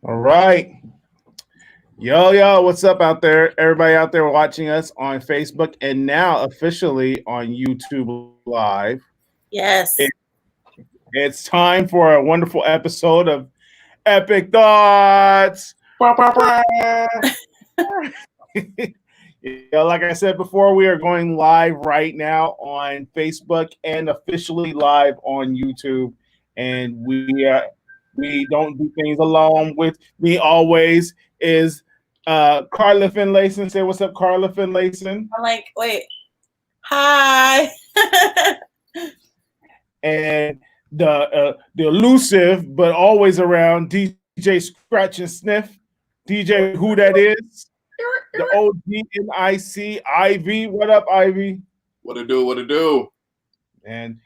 All right. Yo, what's up out there? Everybody out there watching us on Facebook and now officially on YouTube Live. It, Yes. it's time for a wonderful episode of Epic Thoughts. Like I said before, we are going live right now on Facebook and officially live on YouTube. And we don't do things alone. With me always is Carla Finlayson. Say what's up, Carla Finlayson. I'm like, wait. Hi. And the elusive but always around DJ Scratch and Sniff. DJ who that is. The OGNIC Ivy. What up, Ivy? What it do? What it do? And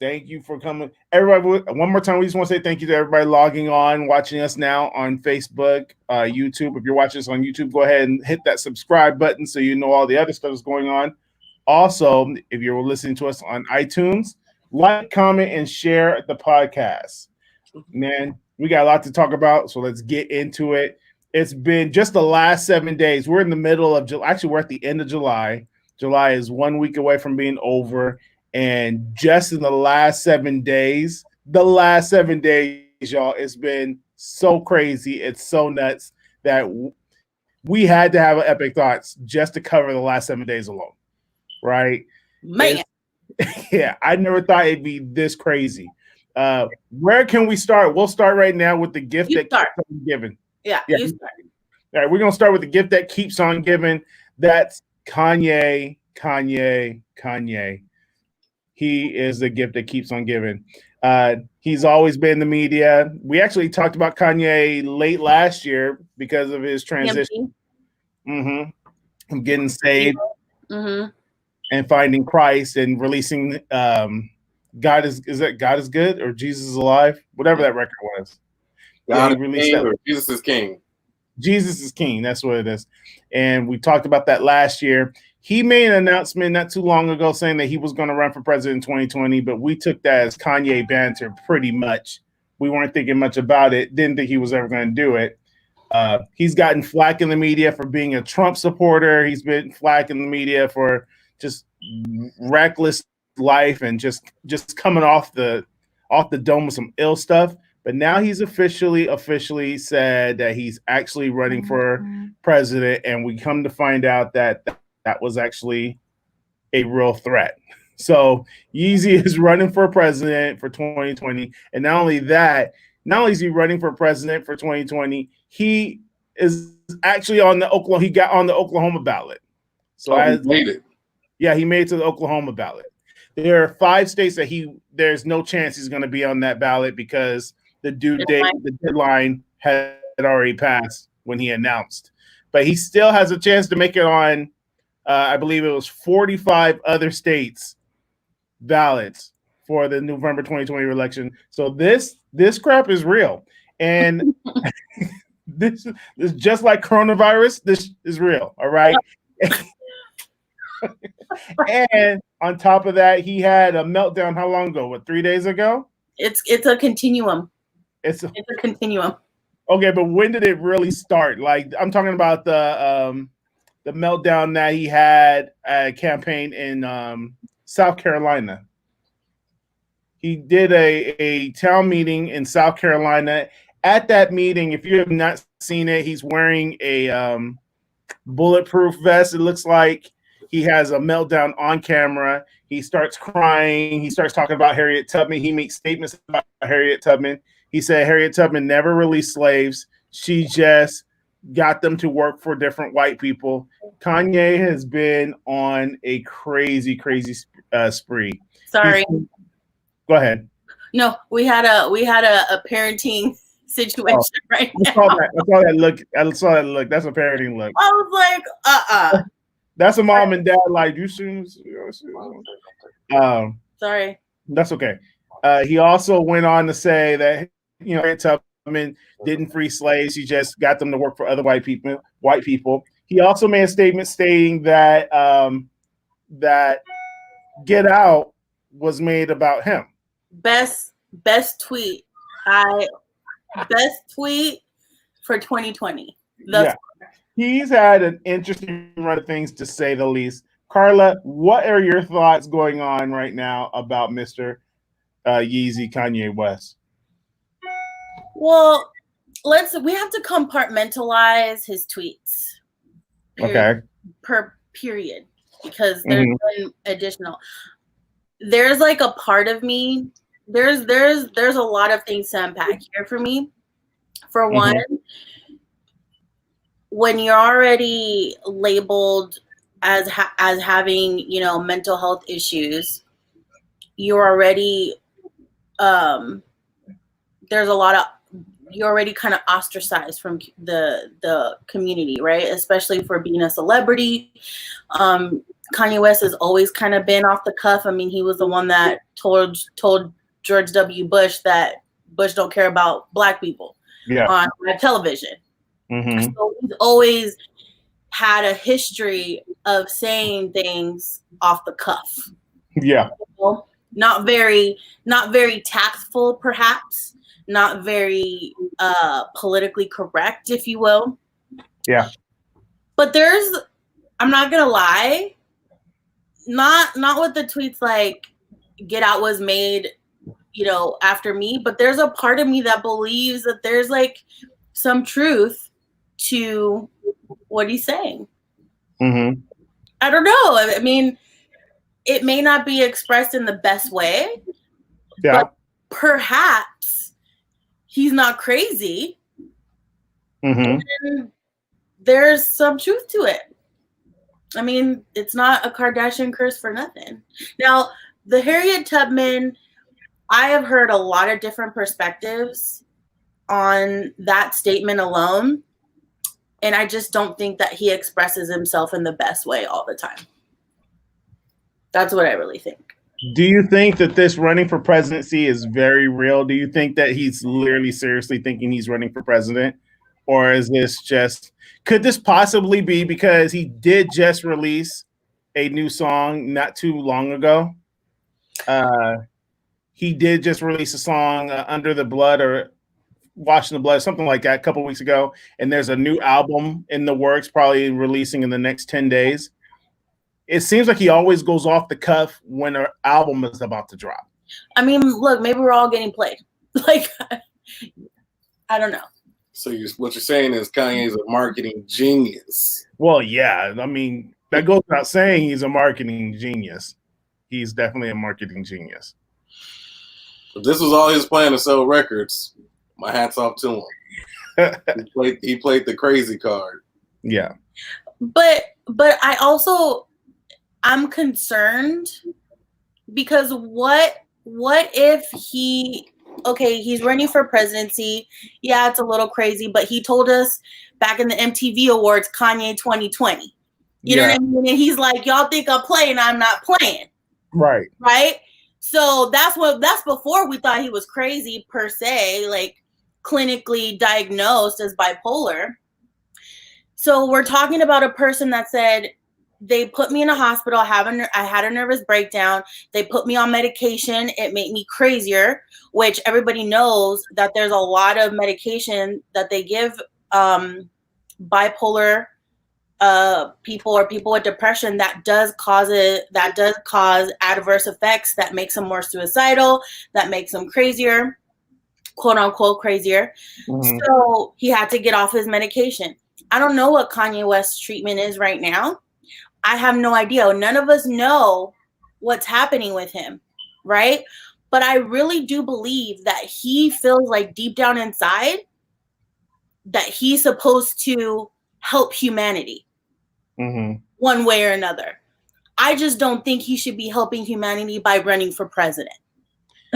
thank you for coming. Everybody, one more time, we just want to say thank you to everybody logging on, watching us now on Facebook, YouTube. If you're watching us on YouTube, go ahead and hit that subscribe button so you know all the other stuff that's going on. Also, if you're listening to us on iTunes, like, comment, and share the podcast. Man, we got a lot to talk about, so let's get into it. It's been just the last 7 days. We're in the middle of July. Actually, we're at the end of July. July is 1 week away from being over. And just in the last 7 days, y'all, it's been so crazy. It's so nuts that we had to have an Epic Thoughts just to cover the last 7 days alone. Right? Man. Yeah, I never thought it'd be this crazy. Where can we start? We'll start right now with the gift that keeps on giving. Yeah. All right, we're gonna start with the gift that keeps on giving. That's Kanye. He is the gift that keeps on giving. He's always been in the media. We actually talked about Kanye late last year because of his transition. Mm-hmm. Getting saved and finding Christ and releasing God is good or Jesus is alive? Whatever that record was. God is king or Jesus is king. Jesus is king. That's what it is. And we talked about that last year. He made an announcement not too long ago saying that he was going to run for president in 2020, but we took that as Kanye banter pretty much. We weren't thinking much about it. Didn't think he was ever going to do it. He's gotten flack in the media for being a Trump supporter. He's been flack in the media for just reckless life and just coming off the dome with some ill stuff. But now he's officially said that he's actually running for president, and we come to find out that was actually a real threat. So Yeezy is running for president for 2020, and not only is he running for president for 2020, he is actually on the Oklahoma. He got on the Oklahoma ballot. So he made it. Yeah, he made it to the Oklahoma ballot. There are 5 states that there's no chance he's going to be on that ballot because the deadline had already passed when he announced. But he still has a chance to make it on, I believe it was 45 other states ballots for the November 2020 election. So this crap is real. And this is just like coronavirus. This is real. All right. And on top of that, he had a meltdown. How long ago? 3 days ago? It's a continuum. It's a continuum. Okay, but when did it really start? Like, I'm talking about the meltdown that he had at a campaign in South Carolina. He did a town meeting in South Carolina. At that meeting, if you have not seen it, he's wearing a bulletproof vest. It looks like he has a meltdown on camera. He starts crying. He starts talking about Harriet Tubman. He makes statements about Harriet Tubman. He said Harriet Tubman never released slaves. She just got them to work for different white people. Kanye has been on a crazy spree. Sorry. Go ahead. No, we had a parenting situation right now. I saw that look. That's a parenting look. I was like, That's a mom and dad like, you shouldn't. Sorry. That's okay. He also went on to say that Harriet Tubman didn't free slaves. He just got them to work for other white people. He also made a statement stating that that Get Out was made about him. Best tweet. Best tweet for 2020. Yeah. He's had an interesting run of things, to say the least. Carla, what are your thoughts going on right now about Mr. Yeezy Kanye West? Well, we have to compartmentalize his tweets. Period. Because there's one additional. There's like a part of me. There's a lot of things to unpack here for me. For one, when you're already labeled as having, you know, mental health issues, you're already you're already kind of ostracized from the community, right? Especially for being a celebrity. Kanye West has always kind of been off the cuff. I mean, he was the one that told George W. Bush that Bush don't care about black people on television. So he's always had a history of saying things off the cuff. Yeah. You know? Not very tactful, perhaps. Not very politically correct, if you will. Yeah. But I'm not gonna lie, not with the tweets like "Get Out" was made, you know, after me. But there's a part of me that believes that there's like some truth to what he's saying. I don't know. I mean, it may not be expressed in the best way, but perhaps he's not crazy. And there's some truth to it. I mean, it's not a Kardashian curse for nothing. Now, the Harriet Tubman, I have heard a lot of different perspectives on that statement alone. And I just don't think that he expresses himself in the best way all the time. That's what I really think. Do you think that this running for presidency is very real? Do you think that he's literally seriously thinking he's running for president? Or is this could this possibly be because he did just release a new song not too long ago? He did just release a song, Under the Blood or Washing the Blood, something like that, a couple weeks ago. And there's a new album in the works, probably releasing in the next 10 days. It seems like he always goes off the cuff when an album is about to drop. I mean, look, maybe we're all getting played. Like, I don't know. So what you're saying is Kanye's a marketing genius. Well, yeah. I mean, that goes without saying he's a marketing genius. He's definitely a marketing genius. If this was all his plan to sell records, my hat's off to him. He played the crazy card. Yeah. But I'm concerned because what if he's running for presidency. Yeah, it's a little crazy, but he told us back in the MTV Awards, Kanye 2020. You know what I mean? And he's like, y'all think I'm playing, I'm not playing. Right. Right? So that's before we thought he was crazy per se, like clinically diagnosed as bipolar. So we're talking about a person that said, they put me in a hospital. I had a nervous breakdown. They put me on medication. It made me crazier, which everybody knows that there's a lot of medication that they give bipolar people or people with depression that does cause adverse effects that makes them more suicidal, that makes them crazier, quote unquote crazier. So he had to get off his medication. I don't know what Kanye West's treatment is right now. I have no idea. None of us know what's happening with him, right? But I really do believe that he feels like deep down inside that he's supposed to help humanity one way or another. I just don't think he should be helping humanity by running for president.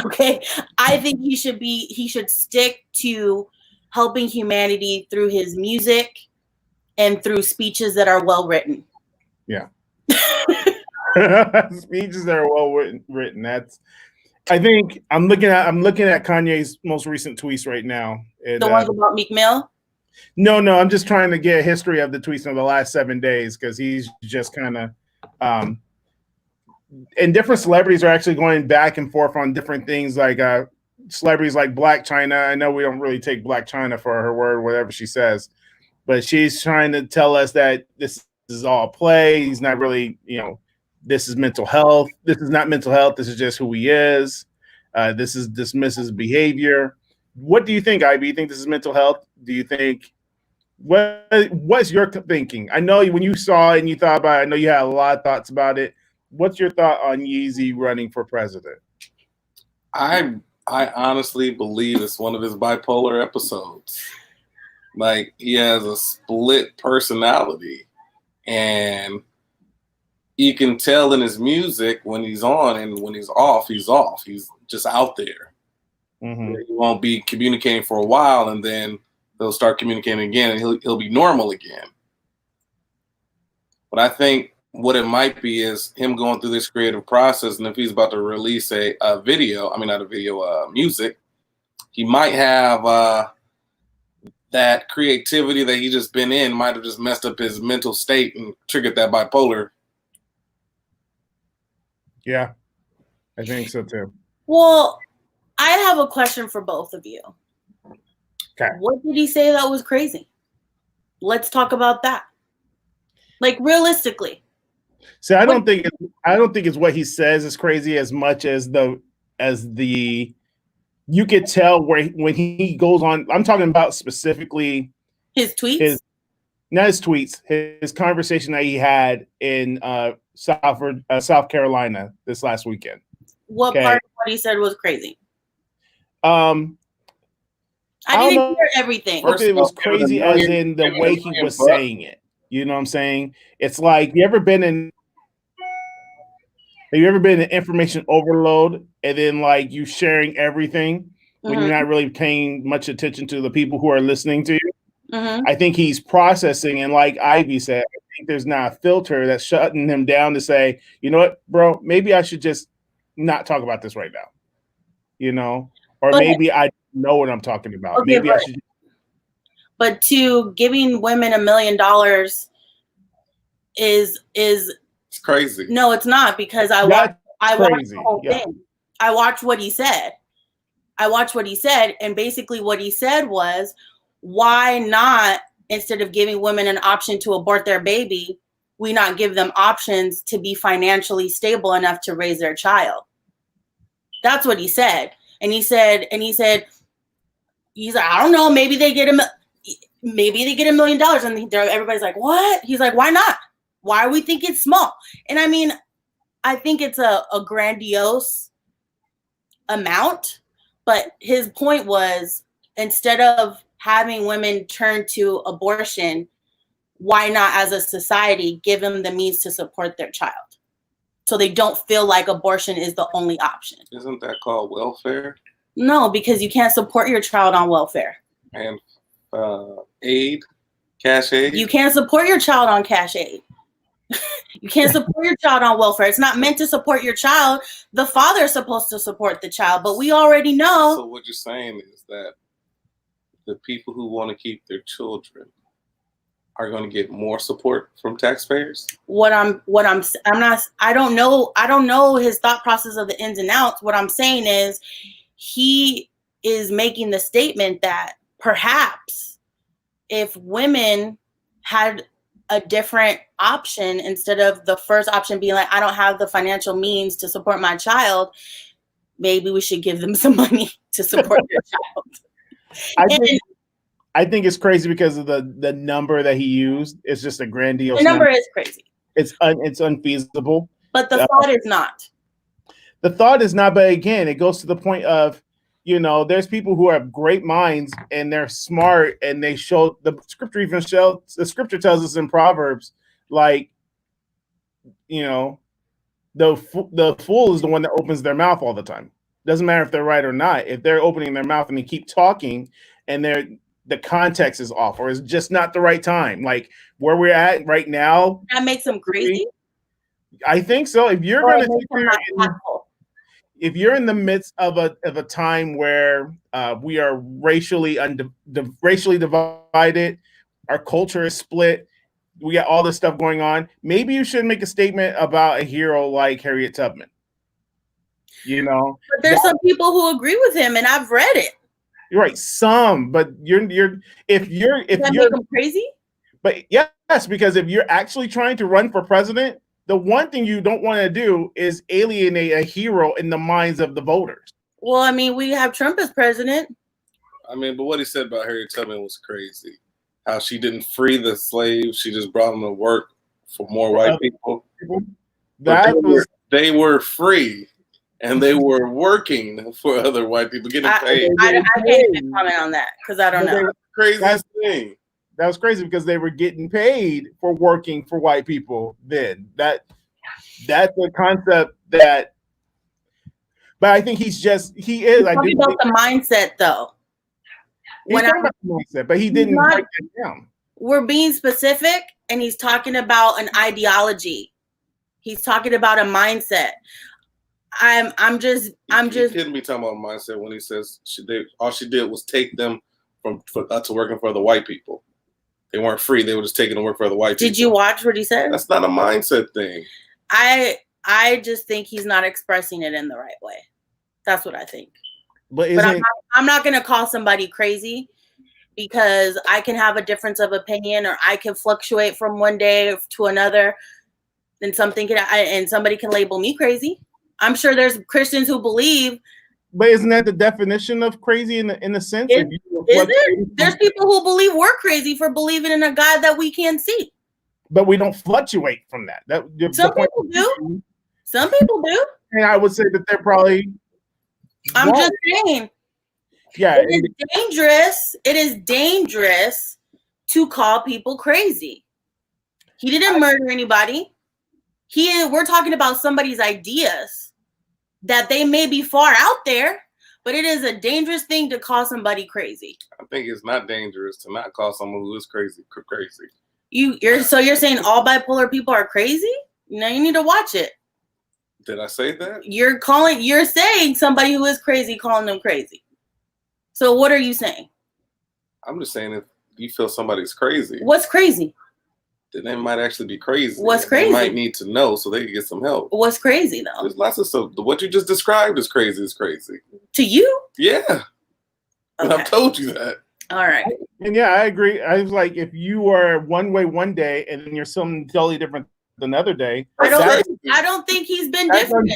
Okay? I think he should stick to helping humanity through his music and through speeches that are well written. Yeah. Speeches that are well written. I think I'm looking at Kanye's most recent tweets right now. And, the ones about Meek Mill? No, I'm just trying to get a history of the tweets in the last 7 days because he's just kind of and different celebrities are actually going back and forth on different things. Like celebrities like Black China. I know we don't really take Black China for her word, whatever she says, but she's trying to tell us that this is all play. He's not really, this is mental health. This is not mental health. This is just who he is. This is dismisses behavior. What do you think, Ivy? You think this is mental health? Do you think what's your thinking? I know when you saw it and you thought about it, I know you had a lot of thoughts about it. What's your thought on Yeezy running for president? I honestly believe it's one of his bipolar episodes. Like, he has a split personality, and you can tell in his music when he's on, and when he's off, he's off. He's just out there. Mm-hmm. He won't be communicating for a while, and then he'll start communicating again, and he'll be normal again. But I think what it might be is him going through this creative process, and if he's about to release music, he might have that creativity that he just been in might have just messed up his mental state and triggered that bipolar. Yeah, I think so too. Well, I have a question for both of you. Okay. What did he say that was crazy? Let's talk about that. Like, realistically. So I don't think it's what he says is crazy as much as the you could tell when he goes on. I'm talking about specifically his tweets. His conversation that he had in South Carolina this last weekend. What part of what he said was crazy? I didn't hear everything. It was crazy as in the way he was saying it. You know what I'm saying? It's like, have you ever been in information overload and then like you sharing everything when you're not really paying much attention to the people who are listening to you? Mm-hmm. I think he's processing, and like Ivy said, I think there's not a filter that's shutting him down to say, you know what, bro, maybe I should just not talk about this right now. Maybe I know what I'm talking about. Okay, maybe I should. But to giving women $1 million is it's crazy. No, it's not, because I watched the whole thing. I watched what he said. And basically what he said was, why not, instead of giving women an option to abort their baby, we not give them options to be financially stable enough to raise their child? That's what he said. And he said, he's like, I don't know, maybe they get $1 million. And everybody's like, what? He's like, why not? Why do we think it's small? And I mean, I think it's a grandiose amount, but his point was, instead of having women turn to abortion, why not, as a society, give them the means to support their child so they don't feel like abortion is the only option? Isn't that called welfare? No, because you can't support your child on welfare. And cash aid? You can't support your child on cash aid. You can't support your child on welfare. It's not meant to support your child. The father's supposed to support the child, but we already know. So what you're saying is that the people who want to keep their children are going to get more support from taxpayers? I don't know his thought process of the ins and outs. What I'm saying is, he is making the statement that perhaps if women had a different option, instead of the first option being like, I don't have the financial means to support my child, maybe we should give them some money to support their child. I think it's crazy because of the number that he used. It's just a grandiose. The number is crazy. It's unfeasible. But the thought is not. The thought is not. But again, it goes to the point of, there's people who have great minds and they're smart, and they show the scripture tells us in Proverbs, like, the fool is the one that opens their mouth all the time. Doesn't matter if they're right or not. If they're opening their mouth and they keep talking and the context is off, or it's just not the right time. Like where we're at right now. That makes them crazy. I think so. If you're going to if you're in the midst of a time where we are racially divided, our culture is split, we got all this stuff going on, maybe you should make a statement about a hero like Harriet Tubman. You know, but there's some people who agree with him, and I've read it. You're right, some, but if you're make them crazy. But yes, because if you're actually trying to run for president, the one thing you don't want to do is alienate a hero in the minds of the voters. Well, I mean, we have Trump as president. I mean, but what he said about Harriet Tubman was crazy. How she didn't free the slaves; she just brought them to work for more white people. They were free, and they were working for other white people, getting paid. I can't even comment on that because I don't know. Craziest thing. That was crazy because they were getting paid for working for white people then. That's the concept that, but I think he is. Talking about the mindset though. He's talking about the mindset, but he didn't break it down. We're being specific, and he's talking about an ideology. He's talking about a mindset. I'm just. He couldn't be talking about mindset when he says all she did was take them to working for the white people. They weren't free. They were just taking to work for the white people. Did you watch what he said? That's not a mindset thing. I just think he's not expressing it in the right way. That's what I think. But I'm not going to call somebody crazy because I can have a difference of opinion, or I can fluctuate from one day to another, and somebody can label me crazy. I'm sure there's Christians who believe. But isn't that the definition of crazy in the sense? Is it? There's people who believe we're crazy for believing in a God that we can't see. But we don't fluctuate from that. Some people do. Some people do. And I would say that they're probably. I'm just saying. Yeah. It is dangerous. It is dangerous to call people crazy. He didn't murder anybody. We're talking about somebody's ideas that they may be far out there, but it is a dangerous thing to call somebody crazy. I think it's not dangerous to not call someone who is crazy. You're saying all bipolar people are crazy? Now you need to watch it. Did I say that? You're saying somebody who is crazy, calling them crazy. So what are you saying? I'm just saying if you feel somebody's crazy. What's crazy? Then they might actually be crazy. What's crazy? They might need to know so they can get some help. What's crazy though? There's lots of stuff. What you just described is crazy. To you? Yeah. Okay. And I've told you that. All right. And yeah, I agree. I was like, if you are one way one day and then you're something totally different another day. I don't think he's been different.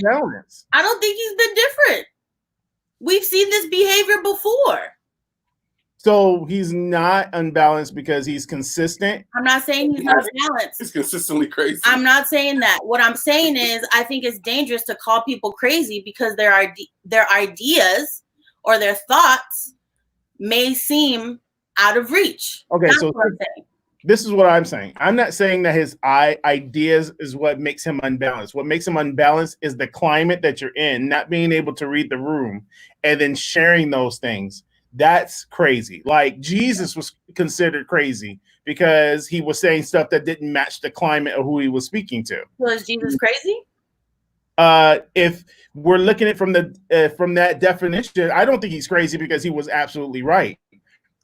I don't think he's been different. We've seen this behavior before. So he's not unbalanced because he's consistent. I'm not saying he's not balanced. He's consistently crazy. I'm not saying that. What I'm saying is I think it's dangerous to call people crazy because their ideas or their thoughts may seem out of reach. Okay, so this is what I'm saying. I'm not saying that his ideas is what makes him unbalanced. What makes him unbalanced is the climate that you're in, not being able to read the room and then sharing those things. That's crazy. Like Jesus was considered crazy because he was saying stuff that didn't match the climate of who he was speaking to. Was Jesus crazy? If we're looking at it from that definition, I don't think he's crazy because he was absolutely right.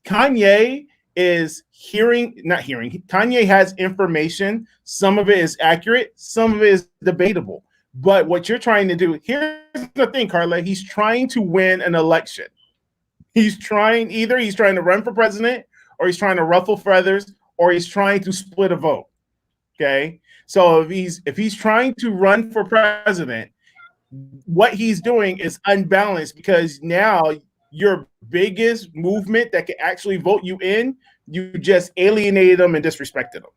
Kanye is Kanye has information. Some of it is accurate. Some of it is debatable. But what you're trying to do, here's the thing, Carla, he's trying to win an election. He's trying to run for president, or he's trying to ruffle feathers, or he's trying to split a vote. Okay. So if he's trying to run for president, what he's doing is unbalanced because now your biggest movement that can actually vote you in, you just alienated them and disrespected them.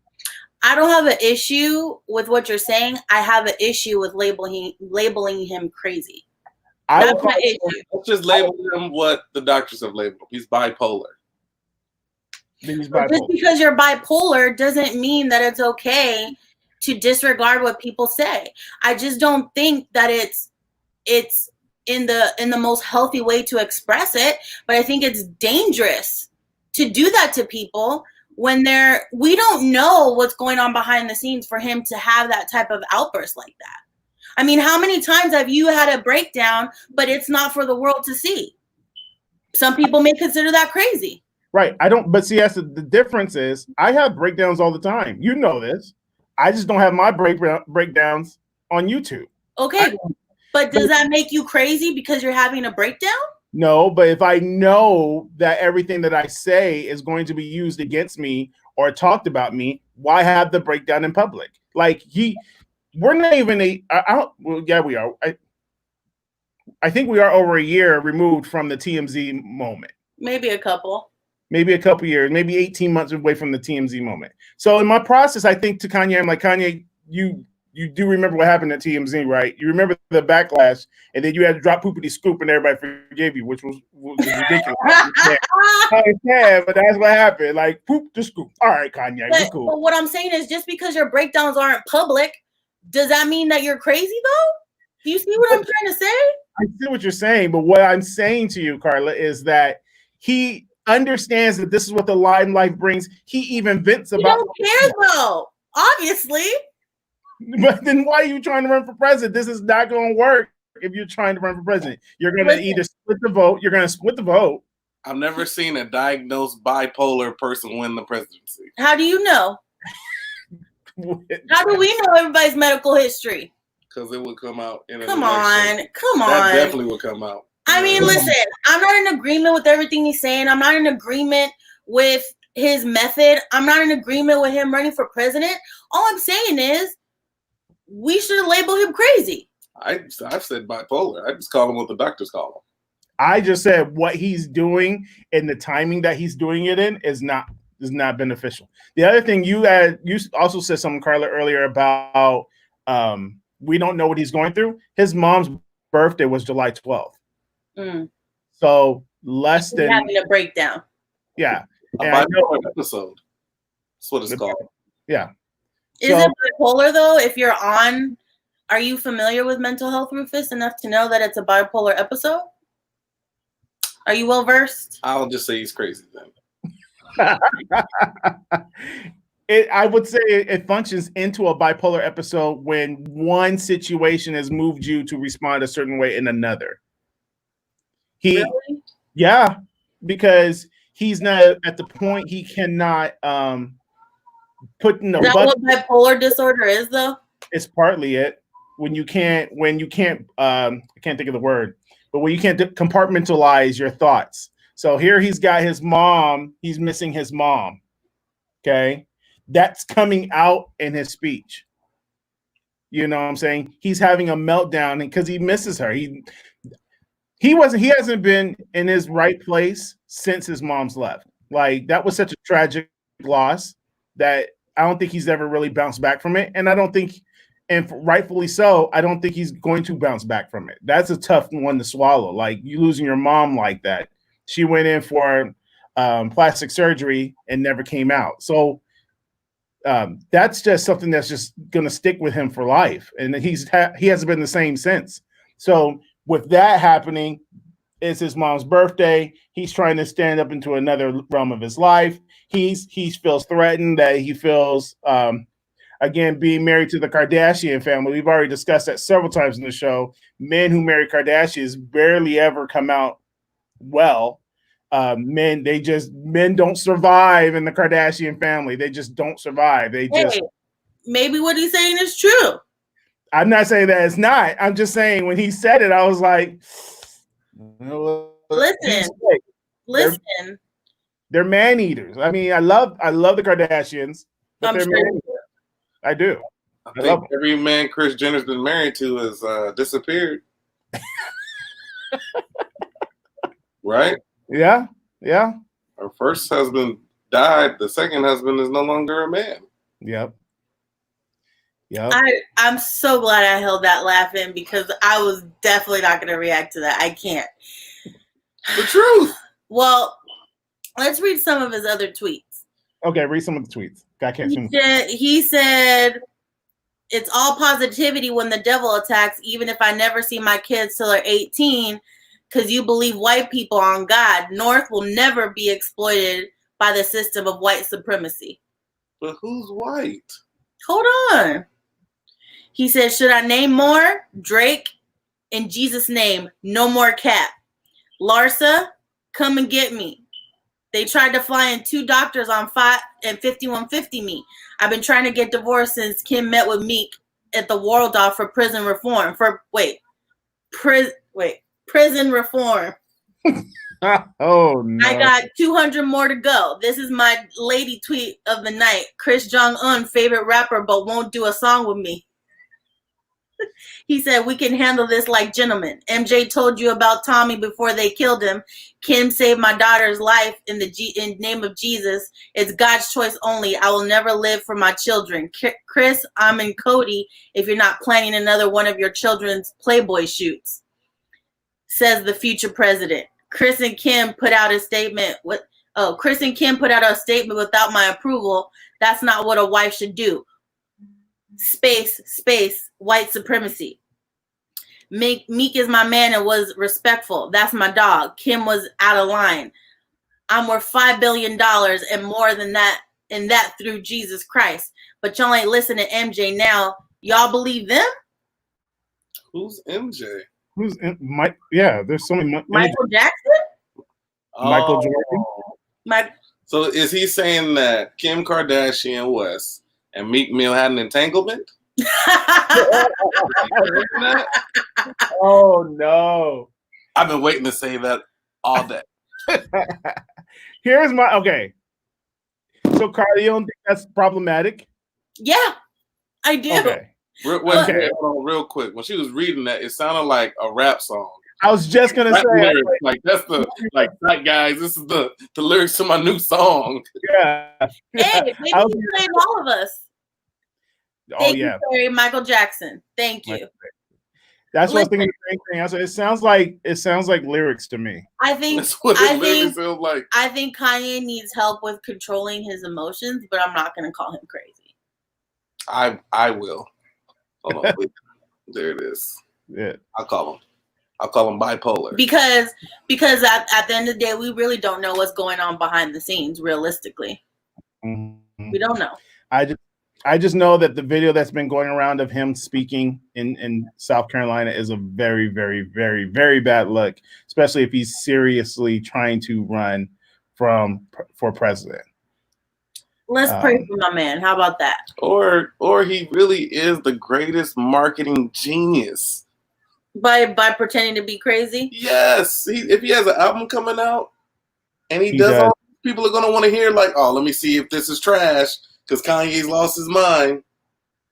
I don't have an issue with what you're saying. I have an issue with labeling him crazy. That's my issue. Let's just label him what the doctors have labeled him. He's bipolar. Just because you're bipolar doesn't mean that it's okay to disregard what people say. I just don't think that it's in the most healthy way to express it, but I think it's dangerous to do that to people when we don't know what's going on behind the scenes for him to have that type of outburst like that. I mean, how many times have you had a breakdown, but it's not for the world to see? Some people may consider that crazy. Right. But see, that's the difference is I have breakdowns all the time. You know this. I just don't have my breakdowns on YouTube. Okay. But does that make you crazy because you're having a breakdown? No, but if I know that everything that I say is going to be used against me or talked about me, why have the breakdown in public? Like we're not even well, yeah, we are. I think we are over a year removed from the TMZ moment. Maybe a couple years, maybe 18 months away from the TMZ moment. So in my process, I think to Kanye, I'm like, Kanye, you do remember what happened at TMZ, right? You remember the backlash, and then you had to drop poopity scoop, and everybody forgave you, which was ridiculous. Yeah, but that's what happened. Like, poop the scoop. All right, Kanye, we're cool. But what I'm saying is, just because your breakdowns aren't public, does that mean that you're crazy, though? Do you see what I'm trying to say? I see what you're saying, but what I'm saying to you, Carla, is that he understands that this is what the limelight brings. He even vents about. He don't care, though. Obviously. But then why are you trying to run for president? This is not going to work if you're trying to run for president. You're going to either split the vote. You're going to split the vote. I've never seen a diagnosed bipolar person win the presidency. How do you know? How do we know everybody's medical history? Because it would come out in Come on. That definitely would come out. I mean, listen, I'm not in agreement with everything he's saying. I'm not in agreement with his method. I'm not in agreement with him running for president. All I'm saying is we should label him crazy. I've said bipolar. I just call him what the doctors call him. I just said what he's doing and the timing that he's doing it in is not beneficial. The other thing you also said something, Carla, earlier about we don't know what he's going through. His mom's birthday was July 12th. So less than having a breakdown. Yeah. A bipolar episode. That's what it's called. Yeah. Is it bipolar though? If you're on, are you familiar with mental health, Rufus, enough to know that it's a bipolar episode? Are you well versed? I'll just say he's crazy then. I would say it functions into a bipolar episode when one situation has moved you to respond a certain way in another. Really? Yeah, because he's not at the point he cannot put in a. Is that what bipolar disorder is, though? It's partly it. When you can't, I can't think of the word, but when you can't compartmentalize your thoughts. So here he's got his mom. He's missing his mom. Okay. That's coming out in his speech. You know what I'm saying? He's having a meltdown because he misses her. He hasn't been in his right place since his mom's left. Like, that was such a tragic loss that I don't think he's ever really bounced back from it. And I don't think, and rightfully so, I don't think he's going to bounce back from it. That's a tough one to swallow. Like, you losing your mom like that. She went in for plastic surgery and never came out. So that's just something that's just going to stick with him for life. And he hasn't been the same since. So with that happening, it's his mom's birthday. He's trying to stand up into another realm of his life. He feels threatened, that he feels, again, being married to the Kardashian family. We've already discussed that several times in the show. Men who marry Kardashians barely ever come out well. Men don't survive in the Kardashian family. They just don't survive. Maybe what he's saying is true. I'm not saying that it's not. I'm just saying when he said it, I was like, listen. They're man eaters. I mean, I love the Kardashians, but they're man eaters. I do. I think every man Kris Jenner's been married to has disappeared. Right? Yeah. Her first husband died. The second husband is no longer a man. Yep. I'm so glad I held that laugh in because I was definitely not going to react to that. I can't. The truth. Well, let's read some of his other tweets. Okay, read some of the tweets. He said, it's all positivity when the devil attacks, even if I never see my kids till they're 18, because you believe white people on God. North will never be exploited by the system of white supremacy. But who's white? Hold on. He said, should I name more? Drake, in Jesus' name, no more cap. Larsa, come and get me. They tried to fly in 2 doctors on 5 and 5150 me. I've been trying to get divorced since Kim met with Meek at the Waldorf for prison reform. prison reform. Oh no! I got 200 more to go. This is my lady tweet of the night. Chris Jong-un, favorite rapper, but won't do a song with me. He said, we can handle this like gentlemen. MJ told you about Tommy before they killed him. Kim saved my daughter's life in the name of Jesus. It's God's choice only. I will never live for my children. Chris, I'm in Cody if you're not planning another one of your children's Playboy shoots, says the future president. Chris and Kim put out a statement. Chris and Kim put out a statement without my approval. That's not what a wife should do. Space, white supremacy. Meek is my man and was respectful. That's my dog. Kim was out of line. I'm worth $5 billion and more than that, and that through Jesus Christ. But y'all ain't listening to MJ now. Y'all believe them? Who's MJ? Who's Mike? Yeah, there's so many. Michael Jackson? Michael Jordan? So is he saying that Kim Kardashian West and Meek Mill had an entanglement? Oh no! I've been waiting to say that all day. Here's my So Carly, you don't think that's problematic? Yeah, I do. Okay. Real quick. When she was reading that, it sounded like a rap song. I was just gonna say, lyrics, that's the right, guys. This is the lyrics to my new song. Yeah. Hey, maybe he's playing all of us. Thank you, Terry, Michael Jackson. Thank you. That's what I was thinking. The same thing. I said, it sounds like lyrics to me. I think that's what it literally sounds like. I think Kanye needs help with controlling his emotions, but I'm not going to call him crazy. I will. Hold on, there it is. Yeah, I'll call him bipolar. Because at the end of the day, we really don't know what's going on behind the scenes. Realistically, we don't know. I just know that the video that's been going around of him speaking in South Carolina is a very, very, very, very bad look, especially if he's seriously trying to run for president. Let's pray for my man. How about that? Or he really is the greatest marketing genius. By pretending to be crazy? Yes. If he has an album coming out and he does all, people are going to want to hear like, oh, let me see if this is trash because Kanye's lost his mind.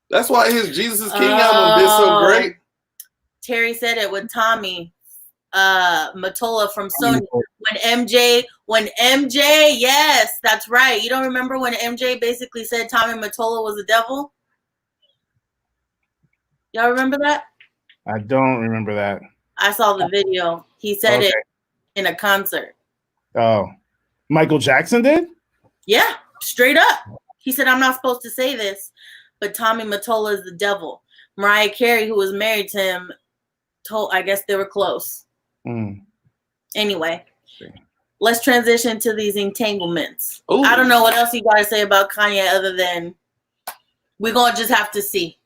That's why his Jesus is King album did so great. Terry said it with Tommy Mottola from Sony. When MJ, yes, that's right. You don't remember when MJ basically said Tommy Mottola was the devil? Y'all remember that? I don't remember that. I saw the video. He said it in a concert. Oh, Michael Jackson did? Yeah, straight up. He said, I'm not supposed to say this, but Tommy Mottola is the devil. Mariah Carey, who was married to him, I guess they were close. Anyway, let's transition to these entanglements. Ooh. I don't know what else you got to say about Kanye other than we're going to just have to see.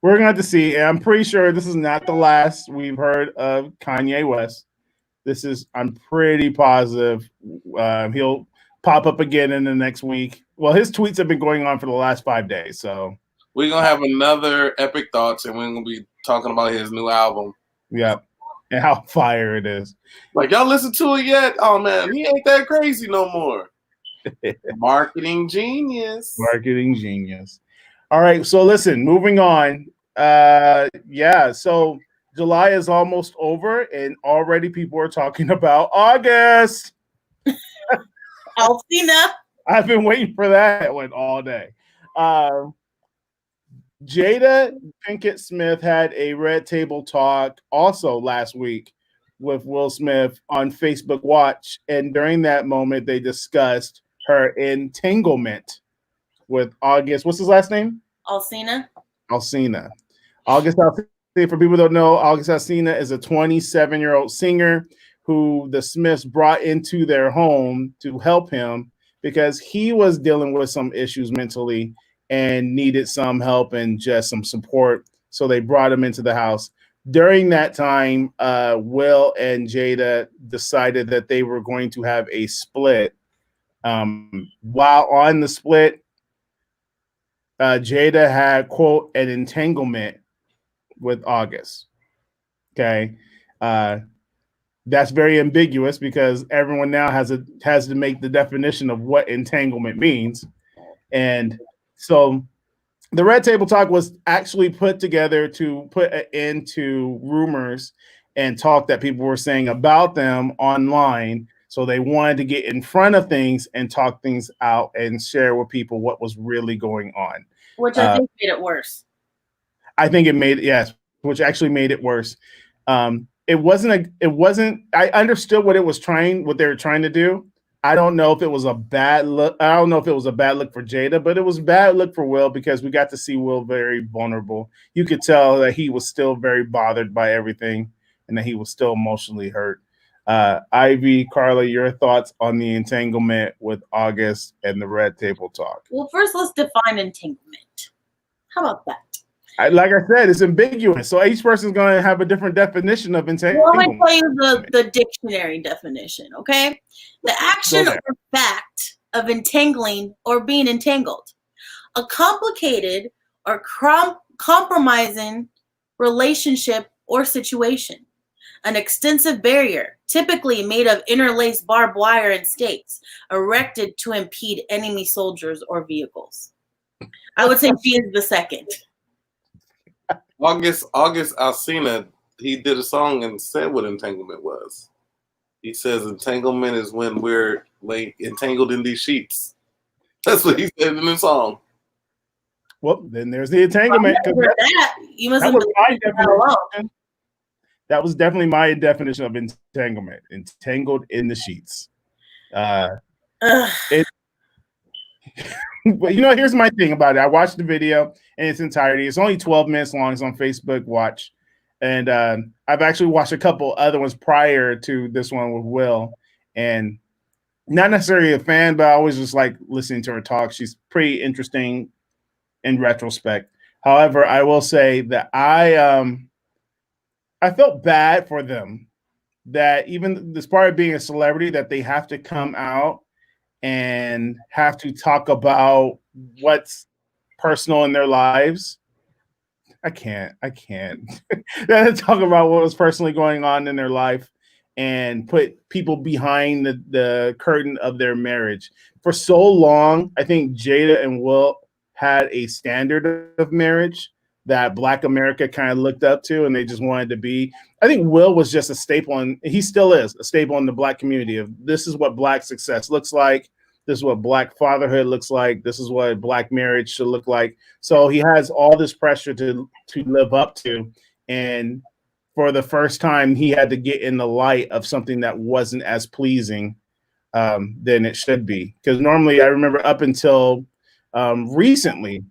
We're going to have to see. And I'm pretty sure this is not the last we've heard of Kanye West. I'm pretty positive he'll pop up again in the next week. Well, his tweets have been going on for the last 5 days. So we're going to have another Epic Thoughts, and we're going to be talking about his new album. Yep. And how fire it is. Like, y'all listen to it yet? Oh, man, he ain't that crazy no more. Marketing genius. Marketing genius. All right, so listen, moving on. So July is almost over, and already people are talking about August. Alcina. I've been waiting for that one all day. Jada Pinkett Smith had a Red Table Talk also last week with Will Smith on Facebook Watch. And during that moment, they discussed her entanglement with August. What's his last name? Alsina. August Alsina, for people who don't know, August Alsina is a 27-year-old singer who the Smiths brought into their home to help him because he was dealing with some issues mentally and needed some help and just some support. So they brought him into the house. During that time, Will and Jada decided that they were going to have a split. While on the split, Jada had, quote, an entanglement with August. Okay. That's very ambiguous because everyone now has to make the definition of what entanglement means. And so the Red Table Talk was actually put together to put an end to rumors and talk that people were saying about them online. So they wanted to get in front of things and talk things out and share with people what was really going on. Which I think made it worse. I think it made, yes, which actually made it worse. It wasn't, I understood what they were trying to do. I don't know if it was a bad look. I don't know if it was a bad look for Jada, but it was a bad look for Will because we got to see Will very vulnerable. You could tell that he was still very bothered by everything and that he was still emotionally hurt. Ivy, Carla, your thoughts on the entanglement with August and the Red Table Talk? Well, first let's define entanglement. How about that? Like I said, it's ambiguous. So each person's going to have a different definition of entanglement. Well, let me tell you the dictionary definition, okay? The action or fact of entangling or being entangled. A complicated or compromising relationship or situation. An extensive barrier, typically made of interlaced barbed wire and stakes, erected to impede enemy soldiers or vehicles. I would say she is the second. August Alsina, he did a song and said what entanglement was. He says entanglement is when we're like entangled in these sheets. That's what he said in the song. Well, then there's the entanglement. That was definitely my definition of entanglement. Entangled in the sheets. But here's my thing about it. I watched the video in its entirety. It's only 12 minutes long. It's on Facebook Watch. And I've actually watched a couple other ones prior to this one with Will. And not necessarily a fan, but I always just like listening to her talk. She's pretty interesting in retrospect. However, I will say that I felt bad for them that even despite of being a celebrity, that they have to come out and have to talk about what's personal in their lives. I can't talk about what was personally going on in their life and put people behind the curtain of their marriage. For so long, I think Jada and Will had a standard of marriage that Black America kind of looked up to and they just wanted to be. I think Will was just a staple, and he still is a staple in the Black community of this is what Black success looks like. This is what Black fatherhood looks like. This is what Black marriage should look like. So he has all this pressure to live up to. And for the first time, he had to get in the light of something that wasn't as pleasing than it should be. Because normally I remember up until recently,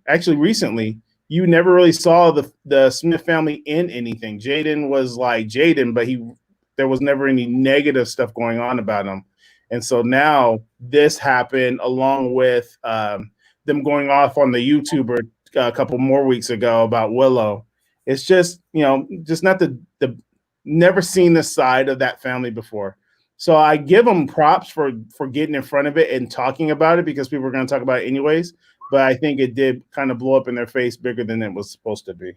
you never really saw the Smith family in anything. Jaden was like Jaden, but there was never any negative stuff going on about him. And so now this happened along with them going off on the YouTuber a couple more weeks ago about Willow. It's just, just not the never seen this side of that family before. So I give them props for getting in front of it and talking about it because people are going to talk about it anyways. But I think it did kind of blow up in their face bigger than it was supposed to be.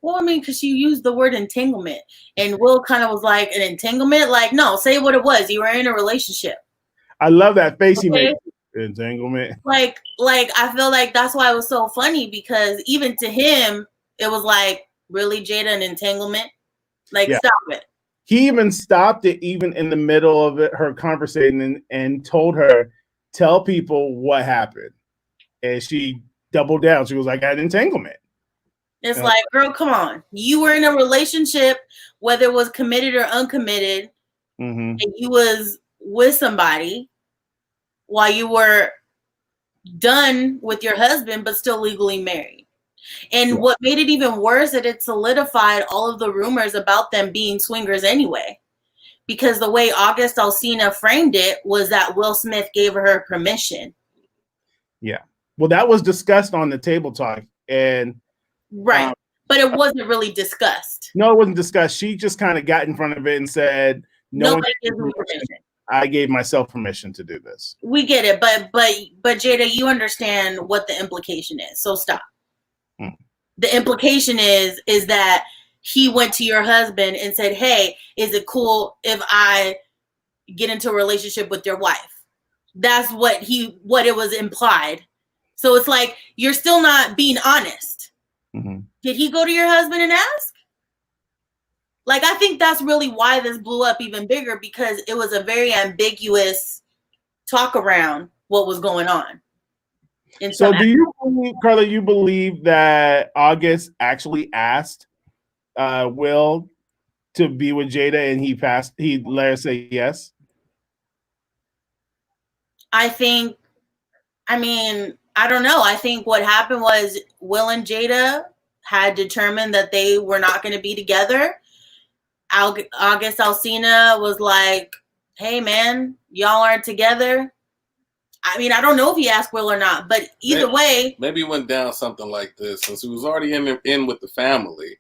Well, I mean, because you used the word entanglement, and Will kind of was like, an entanglement? Like, no, say what it was. You were in a relationship. I love that face he made. Entanglement. Like, I feel like that's why it was so funny because even to him, it was like, really, Jada, an entanglement? Like, yeah. Stop it. He even stopped it even in the middle of her conversation and told her, tell people what happened. And she doubled down. She was like, I had entanglement. It's like, girl, come on. You were in a relationship, whether it was committed or uncommitted, and you was with somebody while you were done with your husband, but still legally married. And what made it even worse that it solidified all of the rumors about them being swingers anyway. Because the way August Alsina framed it was that Will Smith gave her permission. Yeah. Well, that was discussed on the table talk. And right. But it wasn't really discussed. No, it wasn't discussed. She just kind of got in front of it and said, nobody gives me permission. I gave myself permission to do this. We get it. But Jada, you understand what the implication is. So stop. The implication is that he went to your husband and said, hey, is it cool if I get into a relationship with your wife? That's what it was implied. So it's like, you're still not being honest. Mm-hmm. Did he go to your husband and ask? Like, I think that's really why this blew up even bigger, because it was a very ambiguous talk around what was going on. So do you believe, Carla, you believe that August actually asked Will to be with Jada and he let her say yes? I don't know. I think what happened was Will and Jada had determined that they were not going to be together. August Alsina was like, hey, man, y'all aren't together. I mean, I don't know if he asked Will or not, but either way. Maybe it went down something like this. Since he was already in with the family,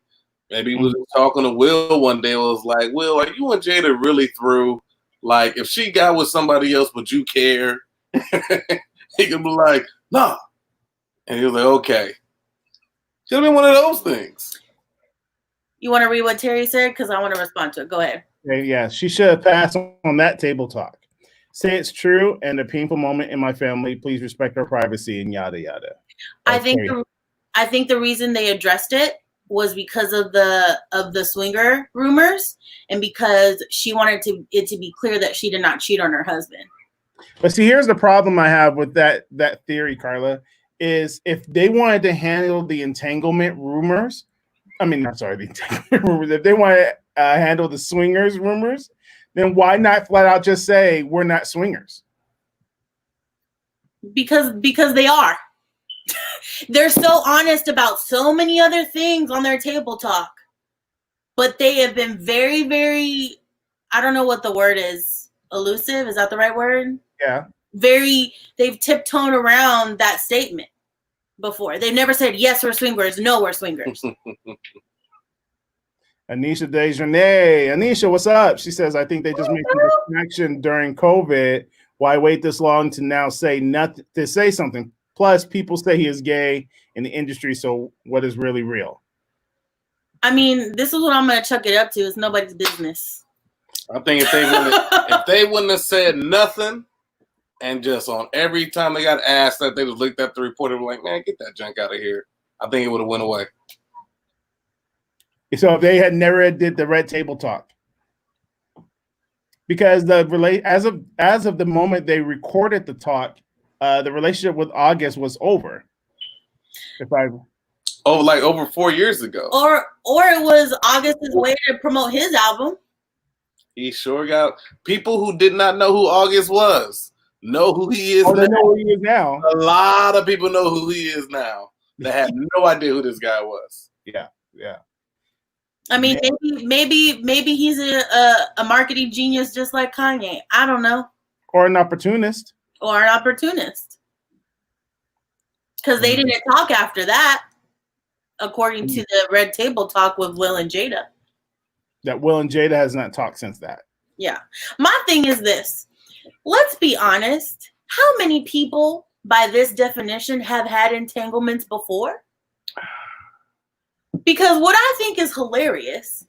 maybe he was talking to Will one day. Was like, Will, are you and Jada really through? Like, if she got with somebody else, would you care? He could be like, nah. And he was like, okay. Could have been one of those things. You want to read what Terry said? Because I want to respond to it. Go ahead. Yeah, she should have passed on that table talk. Say it's true and a painful moment in my family. Please respect her privacy and yada yada. I think the reason they addressed it was because of the swinger rumors, and because she wanted it to be clear that she did not cheat on her husband. But see, here's the problem I have with that theory, Carla, is if they wanted to handle the entanglement rumors, the entanglement rumors, if they want to handle the swingers rumors, then why not flat out just say we're not swingers? Because they are. They're so honest about so many other things on their table talk, but they have been very, very, I don't know what the word is, elusive. Is that the right word? Yeah. They've tiptoed around that statement before. They've never said, yes, we're swingers. No, we're swingers. Anisha Desjardins. Anisha, what's up? She says, I think they just made a connection during COVID. Why wait this long to now say nothing, to say something? Plus, people say he is gay in the industry, so what is really real? I mean, this is what I'm going to chuck it up to. It's nobody's business. I think if they wouldn't have said nothing, and just on every time they got asked that, they just looked at the report and were like, man, get that junk out of here. I think it would have went away. So if they had never did the red table talk, because as of the moment they recorded the talk, the relationship with August was over. Over 4 years ago. Or it was August's way to promote his album. He sure got people who did not know who August was. Know who he is now. They know who he is now. A lot of people know who he is now that had no idea who this guy was. Yeah. I mean, maybe he's a marketing genius just like Kanye. I don't know. Or an opportunist. Because they didn't talk after that, according to the red table talk with Will and Jada. That Will and Jada has not talked since that. Yeah. My thing is this. Let's be honest. How many people, by this definition, have had entanglements before? Because what I think is hilarious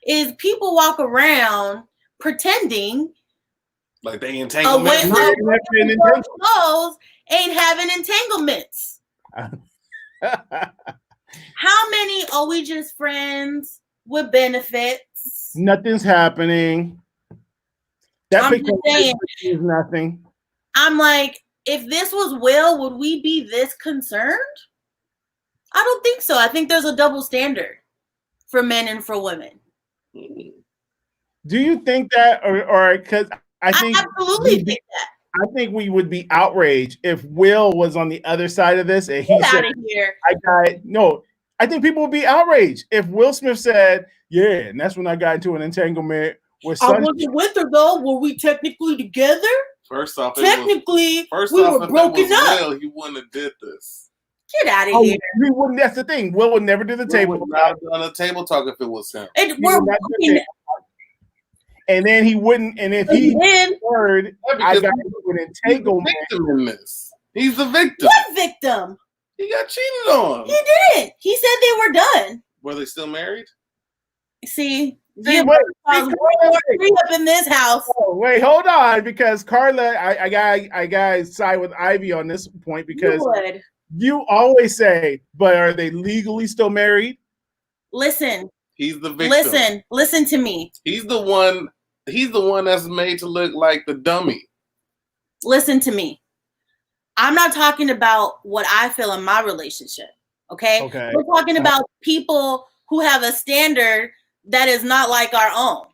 is people walk around pretending like they entanglement ain't having entanglements. How many are we just friends with benefits? Nothing's happening. That is nothing. I'm like, if this was Will, would we be this concerned? I don't think so. I think there's a double standard for men and for women. Do you think that, or because I absolutely think that. I think we would be outraged if Will was on the other side of this and he said, here. I think people would be outraged if Will Smith said, yeah, and that's when I got into an entanglement with I wasn't with her though. Were we technically together? First off, we were broken up. Will, he wouldn't have did this. Get out of here. He wouldn't. That's the thing. Will would never do the table talk. Not done a table talk if it was him. And then he wouldn't. And if he heard, I got into an entanglement. In this. He's the victim. What victim? He got cheated on. He didn't. He said they were done. Were they still married? See, wait, up in this house. Oh, wait, hold on, because Carla, I got side with Ivy on this point because you always say, but are they legally still married? Listen. He's the victim. Listen to me. He's the one that's made to look like the dummy. Listen to me. I'm not talking about what I feel in my relationship. Okay. We're talking about people who have a standard that is not like our own.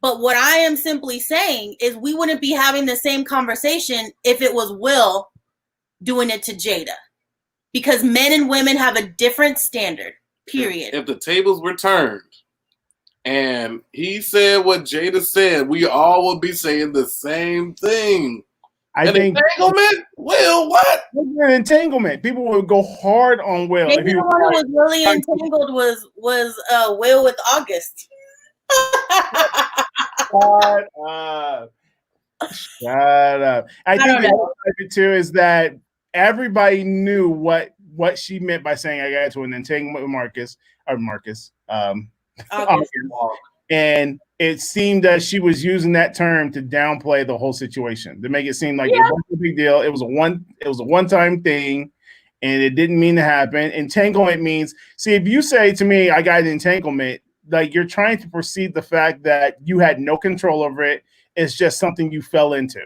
But what I am simply saying is we wouldn't be having the same conversation if it was Will doing it to Jada. Because men and women have a different standard, period. If the tables were turned and he said what Jada said, we all would be saying the same thing. I think entanglement? Will, what? An entanglement. People would go hard on Will. Maybe the one who was really entangled was Will with August. Shut up. Shut up. I think the other too is that everybody knew what she meant by saying I got to an entanglement with Marcus. And it seemed that she was using that term to downplay the whole situation, to make it seem like it wasn't a big deal. It was a one-time thing, and it didn't mean to happen. Entanglement means, see, if you say to me, I got an entanglement, like you're trying to perceive the fact that you had no control over it. It's just something you fell into.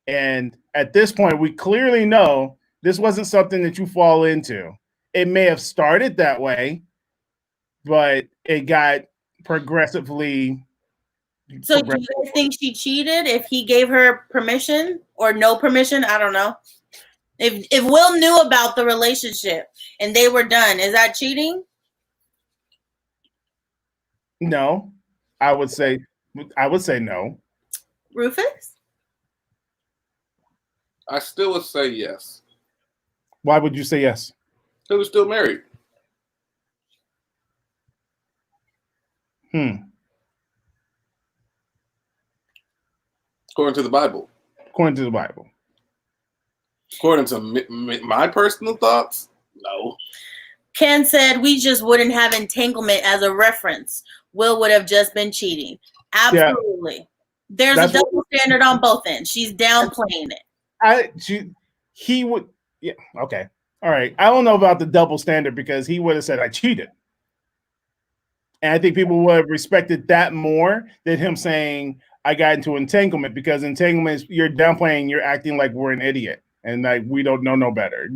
And at this point, we clearly know this wasn't something that you fall into. It may have started that way, but it got progressively. So do you guys think she cheated if he gave her permission or no permission? I don't know. If Will knew about the relationship and they were done, is that cheating? No, I would say no. Rufus? I still would say yes. Why would you say yes? They were still married. According to the Bible. According to the Bible. According to my personal thoughts, no. Ken said we just wouldn't have entanglement as a reference. Will would have just been cheating. Absolutely. Yeah. There's a double standard on both ends. She's downplaying it. He would. Yeah. Okay. All right. I don't know about the double standard because he would have said I cheated. And I think people would have respected that more than him saying I got into entanglement, because entanglement is you're downplaying, you're acting like we're an idiot and like we don't know no better.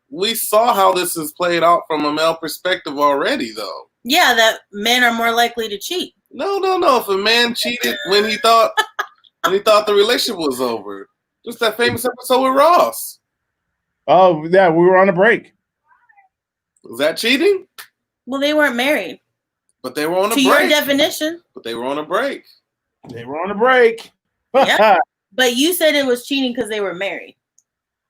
We saw how this is played out from a male perspective already, though. Yeah, that men are more likely to cheat. No. If a man cheated when he thought the relationship was over, just that famous episode with Ross. Oh yeah, we were on a break. Was that cheating? Well, they weren't married. But they were on a break. To your definition. But they were on a break. Yeah. But you said it was cheating because they were married.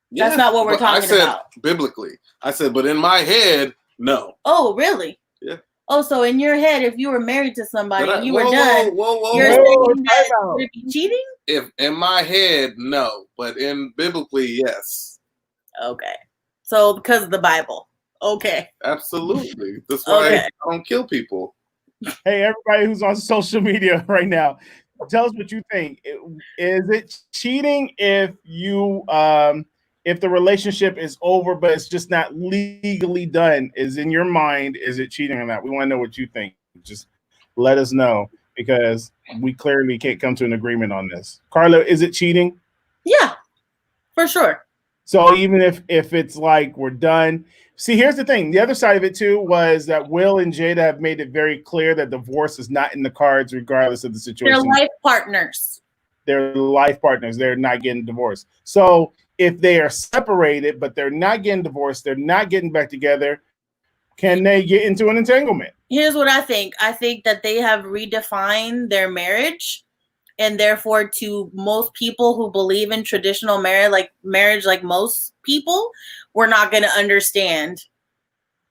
Yeah, that's not what we're talking about. Biblically. I said, but in my head, no. Oh, really? Yeah. Oh, so in your head, if you were married to somebody and you were done, you're saying that would it be cheating? If in my head, no. But in biblically, yes. Okay. So because of the Bible. Okay. Absolutely. That's why I don't kill people. Hey, everybody who's on social media right now, tell us what you think. Is it cheating if you if the relationship is over but it's just not legally done? Is in your mind, is it cheating or not? We want to know what you think. Just let us know, because we clearly can't come to an agreement on this. Carla, is it cheating? Yeah, for sure. So even if it's like we're done. See, here's the thing. The other side of it, too, was that Will and Jada have made it very clear that divorce is not in the cards regardless of the situation. They're life partners. They're life partners. They're not getting divorced. So if they are separated, but they're not getting divorced, they're not getting back together, can they get into an entanglement? Here's what I think. I think that they have redefined their marriage. And therefore, to most people who believe in traditional marriage, like most people, we're not going to understand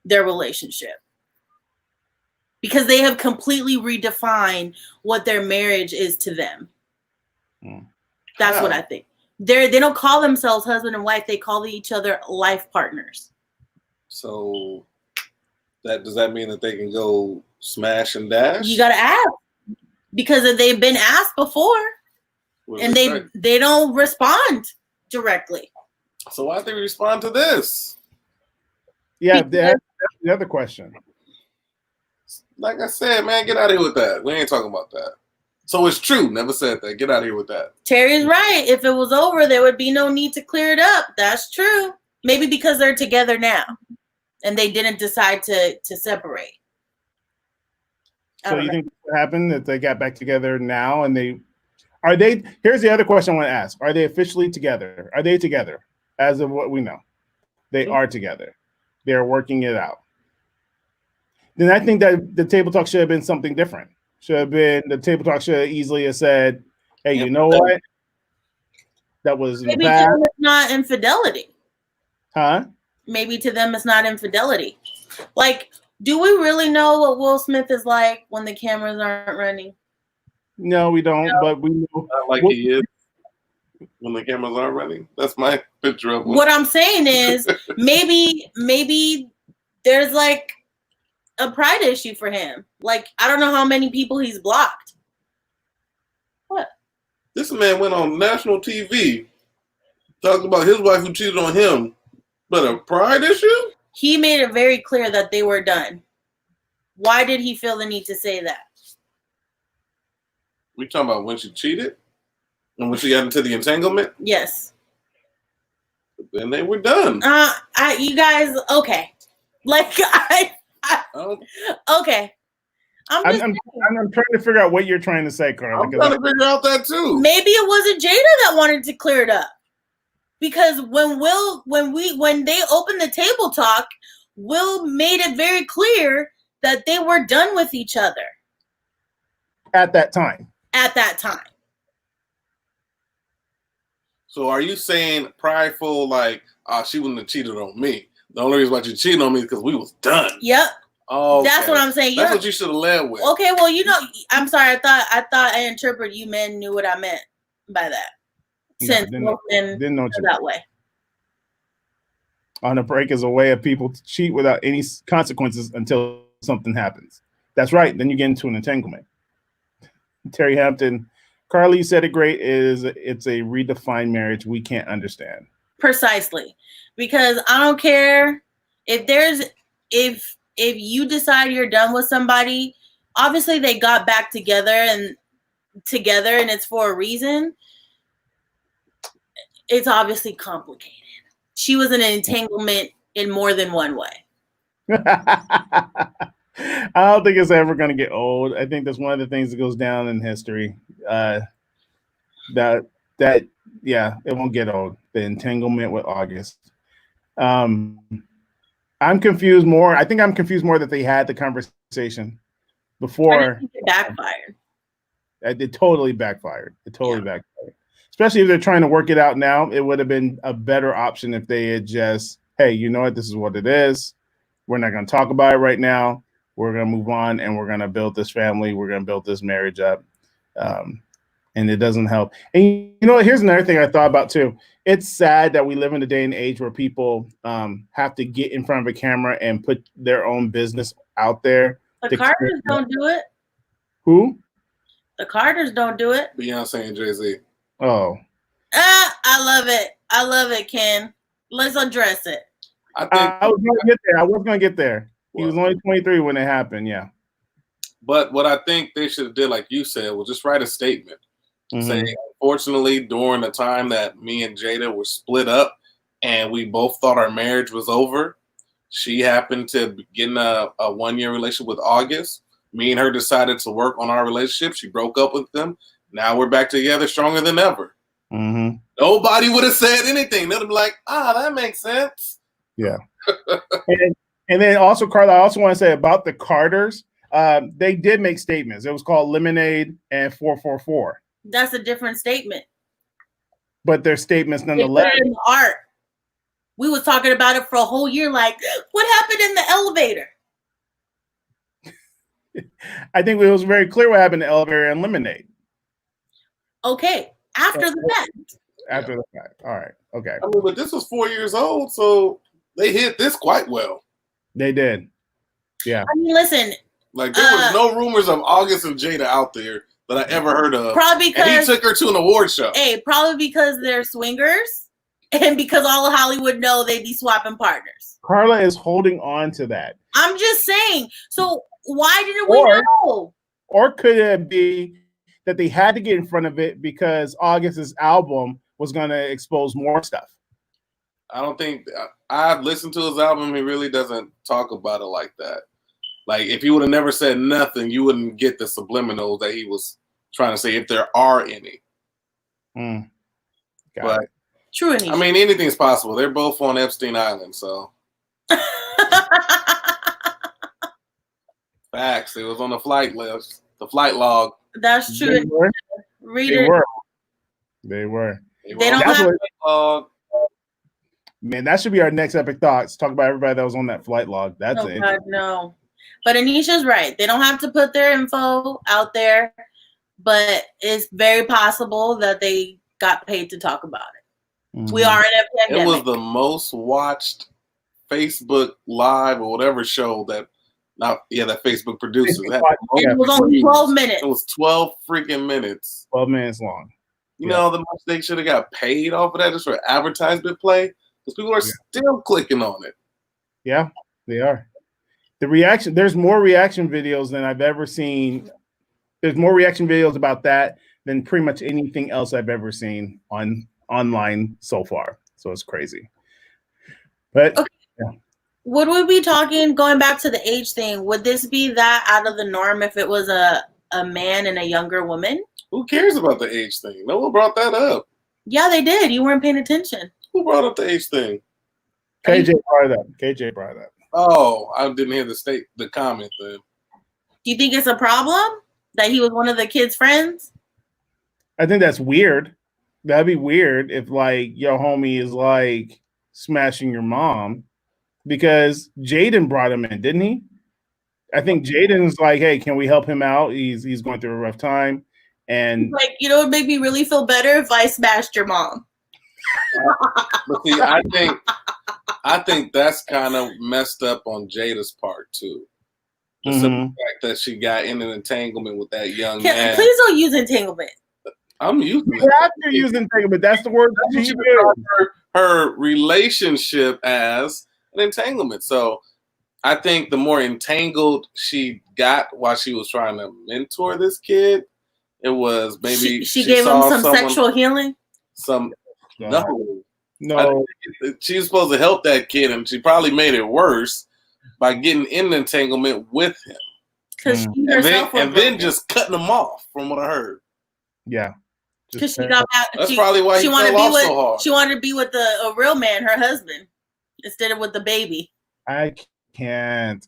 their relationship, because they have completely redefined what their marriage is to them. That's what I think. They don't call themselves husband and wife. They call each other life partners. So does that mean that they can go Smash and dash. You gotta ask because they've been asked before, and they don't respond directly. So why did they respond to this? Yeah, that's the other question. Like I said, man, get out of here with that. We ain't talking about that. So it's true. Never said that. Get out of here with that. Terry's right. If it was over, there would be no need to clear it up. That's true. Maybe because they're together now, and they didn't decide to separate. So you think what happened that they got back together now, and are they? Here's the other question I want to ask: are they officially together? Are they together? As of what we know, they are together. They're working it out. Then I think that the table talk should have been something different. The table talk should have easily have said, "Hey, you know what? That was maybe to them it's not infidelity, huh? Maybe to them it's not infidelity. Like, do we really know what Will Smith is like when the cameras aren't running? No, we don't. But we know not like he is when the cameras aren't running. That's my picture of him. What I'm saying is maybe there's like a pride issue for him. Like, I don't know how many people he's blocked. What? This man went on national TV, talked about his wife who cheated on him, but a pride issue? He made it very clear that they were done. Why did he feel the need to say that? We talking about when she cheated? And when she got into the entanglement? Yes. Then they were done. You guys, okay. Like, okay. I'm trying to figure out what you're trying to say, Carla. I'm trying to figure out that too. Maybe it wasn't Jada that wanted to clear it up. Because when they opened the table talk, Will made it very clear that they were done with each other. At that time. So are you saying prideful, like, she wouldn't have cheated on me? The only reason why she cheated on me is because we was done. Yep. Oh, okay. That's what I'm saying. That's what you should have led with. Okay, well, I'm sorry. I thought I interpreted you men knew what I meant by that. Since didn't know that way. On a break is a way of people to cheat without any consequences until something happens. That's right. Then you get into an entanglement. Terry Hampton, Carly said it great. It's a redefined marriage we can't understand. Precisely, because I don't care if you decide you're done with somebody. Obviously, they got back together and it's for a reason. It's obviously complicated. She was in an entanglement in more than one way. I don't think it's ever going to get old. I think that's one of the things that goes down in history. It won't get old. The entanglement with August. I'm confused more. I think I'm confused more that they had the conversation before. I think it backfired. It totally backfired. Backfired. Especially if they're trying to work it out now, it would have been a better option if they had just, hey, you know what? This is what it is. We're not going to talk about it right now. We're going to move on and we're going to build this family. We're going to build this marriage up. And it doesn't help. And you know what? Here's another thing I thought about too. It's sad that we live in a day and age where people have to get in front of a camera and put their own business out there. The Carters don't do it. Who? The Carters don't do it. Beyonce and Jay-Z. Oh. I love it. I love it, Ken. Let's address it. I was going to get there. I was going to get there. He was only 23 when it happened. Yeah. But what I think they should have did, like you said, was just write a statement saying, unfortunately, during the time that me and Jada were split up and we both thought our marriage was over, she happened to begin a 1-year relationship with August. Me and her decided to work on our relationship. She broke up with them. Now we're back together stronger than ever. Mm-hmm. Nobody would have said anything. They'd be like, that makes sense. Yeah. and then also, Carla, I also want to say about the Carters, they did make statements. It was called Lemonade and 444. That's a different statement. But their statements nonetheless. In the art. We was talking about it for a whole year. Like, what happened in the elevator? I think it was very clear what happened in the elevator and Lemonade. Okay. After the fact. After the fact. All right. Okay. I mean, but this was 4 years old, so they hit this quite well. They did. Yeah. I mean, listen, Like there was no rumors of August and Jada out there that I ever heard of. Probably because and he took her to an award show. Hey, probably because they're swingers, and because all of Hollywood know they be swapping partners. Carla is holding on to that. I'm just saying. So why didn't we know? Or could it be that they had to get in front of it because August's album was going to expose more stuff? I don't think I've listened to his album. He really doesn't talk about it like that. Like if he would have never said nothing, you wouldn't get the subliminals that he was trying to say, if there are any. But true. I mean, anything's possible. They're both on Epstein Island, so. Facts. It was on the flight list, the flight log. That's true. They were. They don't have log. Man, that should be our next Epic Thoughts. Talk about everybody that was on that flight log. That's it. God, no. But Anisha's right. They don't have to put their info out there, but it's very possible that they got paid to talk about it. Mm-hmm. We are in a pandemic. It was the most watched Facebook Live or whatever show that Facebook produces. It was only 12 minutes. It was 12 freaking minutes. 12 minutes long. You know, the most they should have got paid off of that just for advertisement play. Because people are still clicking on it. Yeah, they are. The reaction, there's more reaction videos than I've ever seen. There's more reaction videos about that than pretty much anything else I've ever seen online so far. So it's crazy. But would we be talking, going back to the age thing, would this be that out of the norm if it was a man and a younger woman? Who cares about the age thing? No one brought that up. Yeah, they did. You weren't paying attention. Who brought up the age thing? KJ brought it up. Oh, I didn't hear the comment then. Do you think it's a problem that he was one of the kids' friends? I think that's weird. That'd be weird if like your homie is like smashing your mom, because Jaden brought him in, didn't he? I think Jaden's like, hey, can we help him out? He's going through a rough time. And like, it would make me really feel better if I smashed your mom. But see, I think that's kind of messed up on Jada's part too. The simple fact that she got in an entanglement with that young man. Please don't use entanglement. I'm using it. You have to use entanglement. That's the word that she used. Her relationship as an entanglement. So I think the more entangled she got while she was trying to mentor this kid, it was maybe she gave him some sexual healing. No. She was supposed to help that kid, and she probably made it worse by getting in an entanglement with him. And then just cutting him off, from what I heard. Yeah. Because she got out. That's probably why he fell off so hard. She wanted to be with a real man, her husband, instead of with the baby. I can't.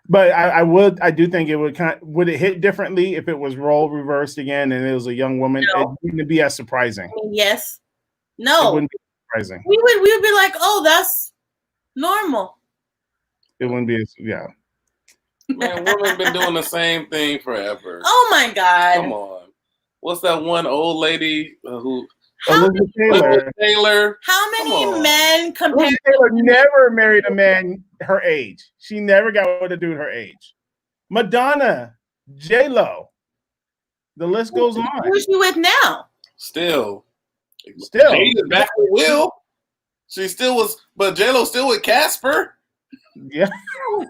But I do think it would it hit differently if it was role reversed again and it was a young woman? No. It wouldn't be as surprising. Yes. No. It wouldn't be surprising. We would be like, oh, that's normal. It wouldn't be Man, women's been doing the same thing forever. Oh my God. Come on. What's that one old lady who Elizabeth Taylor. How many men compared to Taylor never married a man her age. She never got with a dude her age. Madonna, J-Lo. The list goes on. Who's she with now? Still. Jada's back with Will. She still was, but J-Lo still with Casper. Yeah.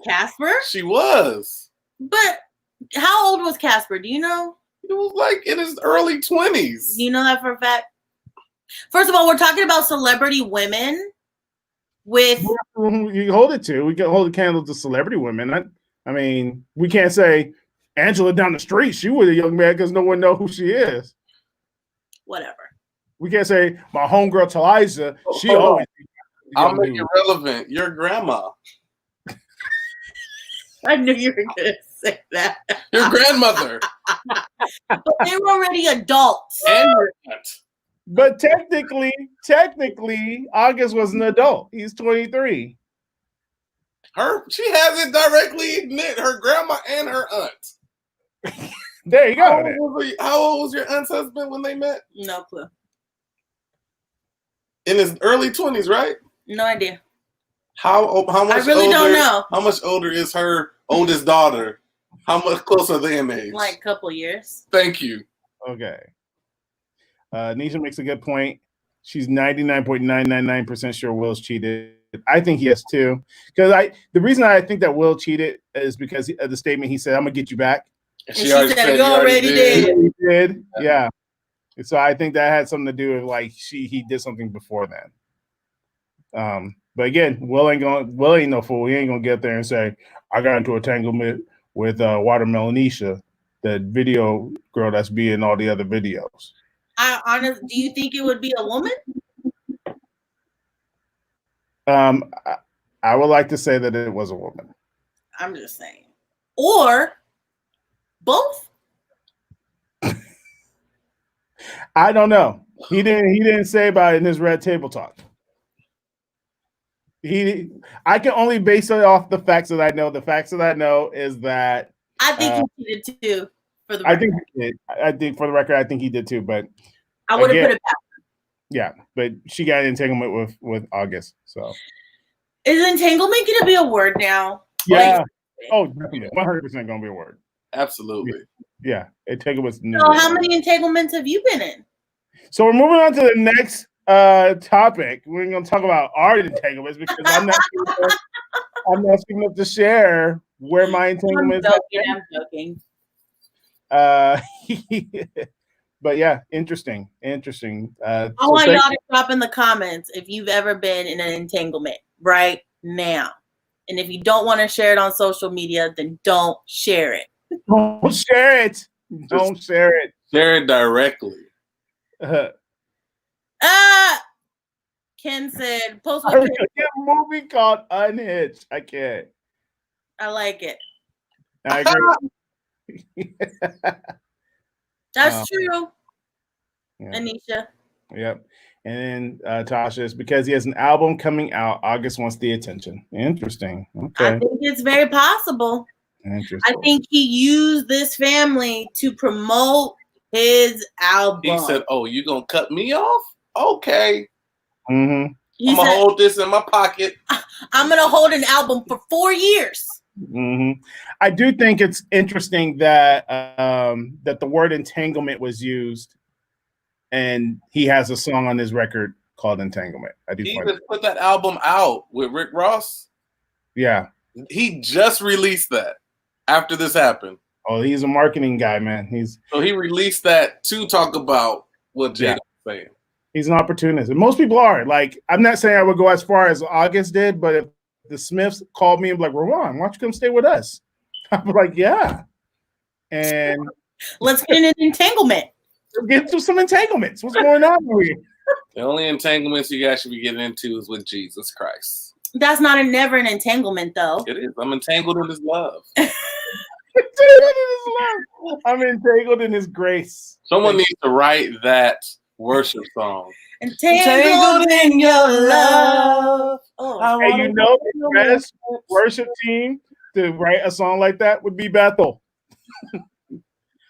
Casper? She was. But how old was Casper? Do you know? It was like in his early 20s. Do you know that for a fact? First of all, we're talking about celebrity women with... You hold it to. We can hold the candle to celebrity women. I mean, we can't say Angela down the street, she was a young man because no one knows who she is. Whatever. We can't say my homegirl Taliza, she always... I'll make it relevant. Your grandma. I knew you were going to say that. Your grandmother. But they were already adults. And your aunt. But technically, August was an adult. He's 23. She has it directly knit, her grandma and her aunt. There you go. How old was your aunt's husband when they met? No clue. In his early 20s, right? No idea. How much? I really don't know. How much older is her oldest daughter? How much closer are they in age? Like a couple years. Thank you. Okay. Nisha makes a good point. She's 99.999% sure Will's cheated. I think he has too. Because the reason I think that Will cheated is because of the statement he said, "I'm gonna get you back." And she said, "You already did." He did. Yeah. So I think that had something to do with like he did something before then. But again, Will ain't no fool. He ain't gonna get there and say, "I got into entanglement with Watermelon Nisha," the video girl that's being all the other videos. Do you think it would be a woman? I would like to say that it was a woman. I'm just saying, or both. I don't know. He didn't say about it in his Red Table Talk. I can only base it off the facts that I know. The facts that I know is that I think he did too. For the record. I think he did. I think for the record, I think he did too. But I would have put it back. Yeah, but she got an entanglement with August. So is entanglement going to be a word now? Yeah. Definitely. 100% going to be a word. Absolutely. Yeah. Entanglement's new. So how many entanglements have you been in? So we're moving on to the next topic. We're going to talk about our entanglements because I'm not speaking up to share where my entanglements are. I'm joking. But yeah, interesting. I want y'all to drop in the comments if you've ever been in an entanglement right now. And if you don't want to share it on social media, then don't share it. Don't share it. Don't share it. Share it directly. Ken said, post what Ken. A movie called Unhitched. I can't. I like it. I agree. That's true. Yeah. Anisha. Yep. And then Tasha is because he has an album coming out. August wants the attention. Interesting. Okay. I think it's very possible. Interesting. I think he used this family to promote his album. He said, "Oh, you gonna cut me off? Okay. Mm-hmm. I'm gonna hold this in my pocket. I'm gonna hold an album for 4 years." Mm-hmm. I do think it's interesting that that the word entanglement was used, and he has a song on his record called Entanglement. I do. He even put that album out with Rick Ross. Yeah, he just released that after this happened. Oh, he's a marketing guy, man. So he released that to talk about what Jada was saying. He's an opportunist, and most people are. Like, I'm not saying I would go as far as August did, but if the Smiths called me and be like, "Ron, why don't you come stay with us?" I'm like, "Yeah." And let's get an entanglement. Get to some entanglements. What's going on here? The only entanglements you guys should be getting into is with Jesus Christ. That's not never an entanglement, though. It is. I'm entangled in his love. I'm entangled in his grace. Someone needs to write that worship song. Entangled in your love. Oh, hey, you know the best worship team to write a song like that would be Bethel.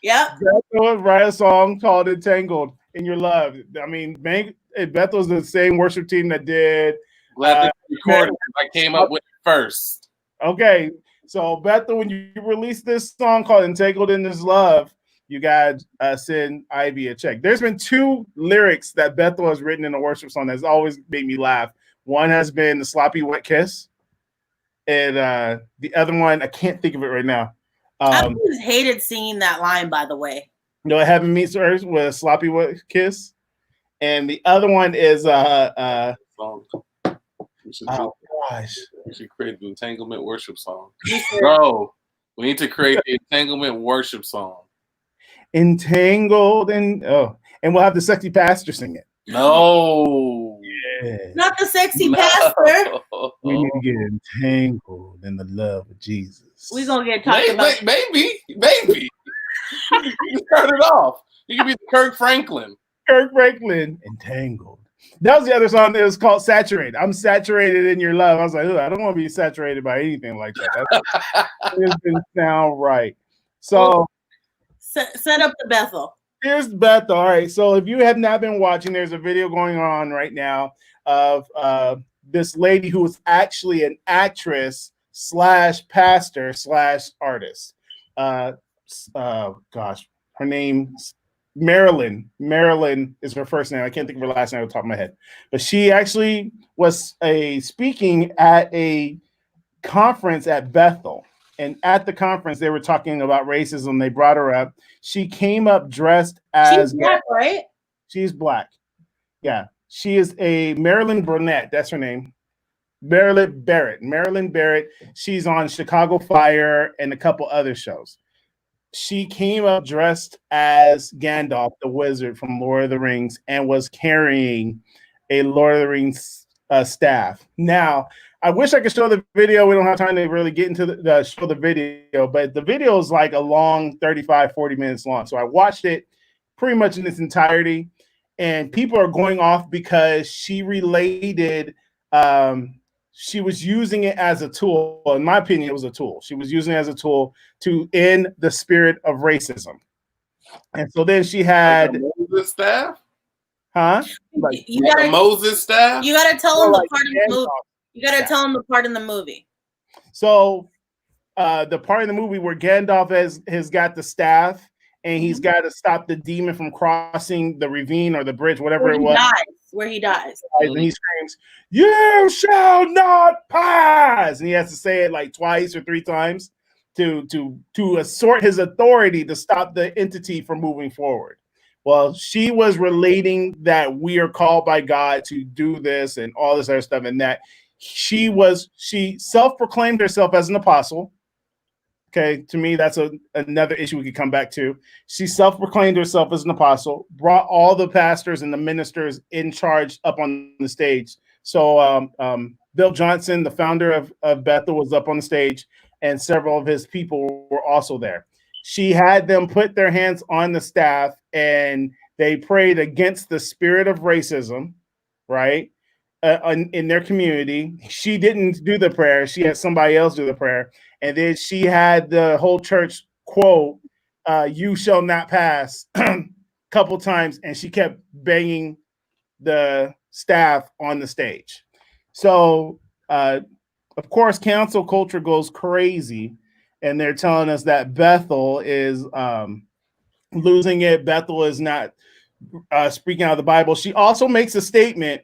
Yep. Bethel would write a song called Entangled in Your Love. I mean, Bethel's the same worship team that did. Glad that you recorded. I came up with it first. Okay. So, Bethel, when you release this song called Entangled in His Love, you got to send Ivy a check. There's been 2 lyrics that Bethel has written in a worship song that's always made me laugh. One has been the sloppy wet kiss. And the other one, I can't think of it right now. I always hated singing that line, by the way. No, Heaven Meets Earth with a sloppy wet kiss. And the other one is oh gosh. We should create the entanglement worship song. Bro, we need to create the entanglement worship song. Entangled and we'll have the sexy pastor sing it. No. Yeah. Not the sexy pastor. We need to get entangled in the love of Jesus. We're gonna get talked about. Maybe. You start it off. You can be Kirk Franklin. Entangled. That was the other song that was called Saturated. I'm saturated in your love. I was like, I don't want to be saturated by anything like that. That doesn't sound right. So set up the Bethel. Here's Bethel. All right. So if you have not been watching, there's a video going on right now of this lady who was actually an actress / pastor / artist. Gosh, her name Marilyn. Marilyn is her first name. I can't think of her last name off the top of my head. But she actually was speaking at a conference at Bethel. And at the conference, they were talking about racism. They brought her up. She came up dressed as... She's black, right? She's black. Yeah. She is a Marilyn Burnett. That's her name. Marilyn Barrett. She's on Chicago Fire and a couple other shows. She came up dressed as Gandalf, the wizard from Lord of the Rings, and was carrying a Lord of the Rings staff. Now, I wish I could show the video. We don't have time to really get into the show the video, but the video is like a long 35, 40 minutes long. So I watched it pretty much in its entirety, and people are going off because she related, she was using it as a tool. In my opinion, it was a tool. She was using it as a tool to end the spirit of racism. And so then she had... Like Moses staff? Huh? Like Moses staff? You got to tell them the part in the movie. You got to tell them the part in the movie. So the part in the movie where Gandalf has got the staff and he's got to stop the demon from crossing the ravine or the bridge, whatever it was. Where he dies. And he screams, "You shall not pass!" And he has to say it like twice or 3 times to assert his authority to stop the entity from moving forward. Well, she was relating that we are called by God to do this and all this other stuff, and that she self-proclaimed herself as an apostle. Okay, to me, that's another issue we could come back to. She self-proclaimed herself as an apostle, brought all the pastors and the ministers in charge up on the stage. So Bill Johnson, the founder of Bethel, was up on the stage, and several of his people were also there. She had them put their hands on the staff, and they prayed against the spirit of racism, right? In their community. She didn't do the prayer. She had somebody else do the prayer. And then she had the whole church quote, "You shall not pass," a couple times, and she kept banging the staff on the stage. So, of course, cancel culture goes crazy, and they're telling us that Bethel is losing it. Bethel is not speaking out of the Bible. She also makes a statement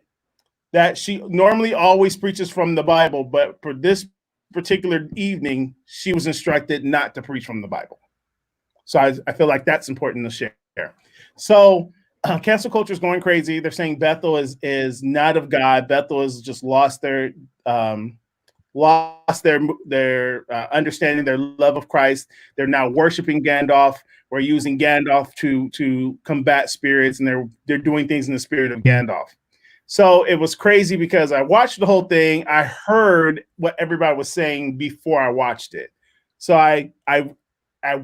that she normally always preaches from the Bible, but for this particular evening, she was instructed not to preach from the Bible. So I feel like that's important to share. So cancel culture is going crazy. They're saying Bethel is not of God. Bethel has just lost their understanding, their love of Christ. They're now worshiping Gandalf. We're using Gandalf to combat spirits, and they're doing things in the spirit of Gandalf. So it was crazy because I watched the whole thing. I heard what everybody was saying before I watched it. So I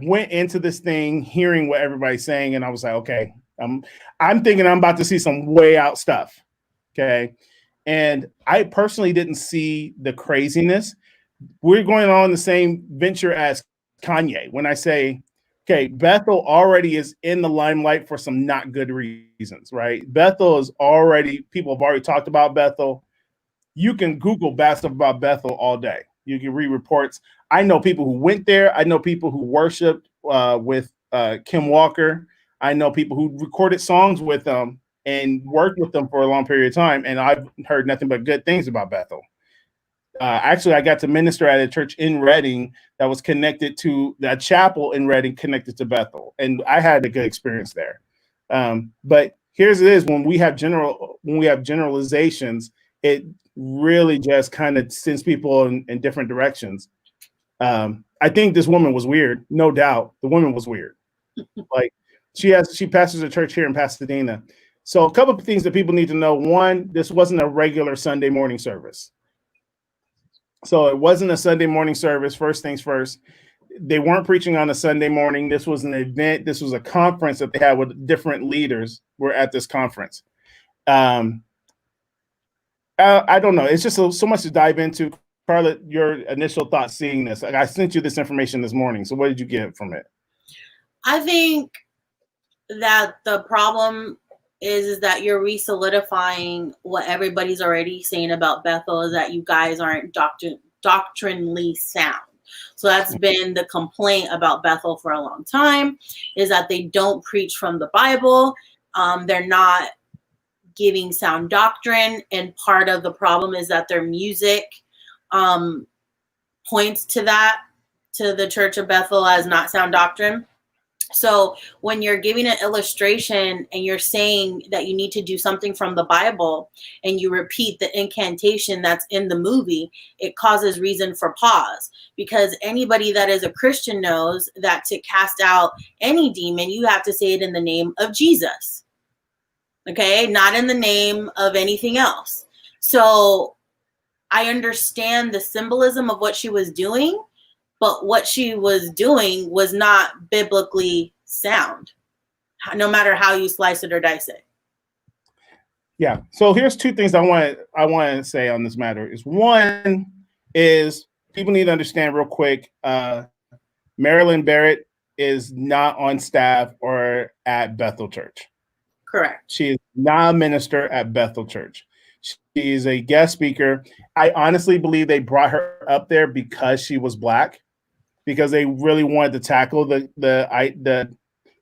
went into this thing hearing what everybody's saying, and I was like, okay, I'm thinking I'm about to see some way out stuff. Okay. And I personally didn't see the craziness. We're going on the same venture as Kanye. When I say, okay, Bethel already is in the limelight for some not good reasons, right? Bethel is already, people have already talked about Bethel. You can Google bad stuff about Bethel all day. You can read reports. I know people who went there. I know people who worshiped with Kim Walker. I know people who recorded songs with them and worked with them for a long period of time. And I've heard nothing but good things about Bethel. Actually, I got to minister at a church in Reading that was connected to that chapel in Reading, connected to Bethel, and I had a good experience there. But here's it is: when we have generalizations, it really just kind of sends people in different directions. I think this woman was weird, no doubt. The woman was weird. Like she pastors a church here in Pasadena. So a couple of things that people need to know. One, this wasn't a regular Sunday morning service. So it wasn't a Sunday morning service. First things first, they weren't preaching on a Sunday morning. This was an event. This was a conference that they had with different leaders were at this conference. I don't know. It's just so much to dive into. Carla, your initial thoughts seeing this. I sent you this information this morning. So what did you get from it? I think that the problem is that you're re-solidifying what everybody's already saying about Bethel, is that you guys aren't doctrinally sound. So that's been the complaint about Bethel for a long time, is that they don't preach from the Bible. They're not giving sound doctrine. And part of the problem is that their music points to that, to the Church of Bethel as not sound doctrine. So when you're giving an illustration and you're saying that you need to do something from the Bible and you repeat the incantation that's in the movie, it causes reason for pause, because anybody that is a Christian knows that to cast out any demon, you have to say it in the name of Jesus. Okay, not in the name of anything else. So I understand the symbolism of what she was doing, but what she was doing was not biblically sound, no matter how you slice it or dice it. Yeah. So here's two things I want to say on this matter. Is one is people need to understand real quick. Marilyn Barrett is not on staff or at Bethel Church. Correct. She is not a minister at Bethel Church. She is a guest speaker. I honestly believe they brought her up there because she was Black, because they really wanted to tackle they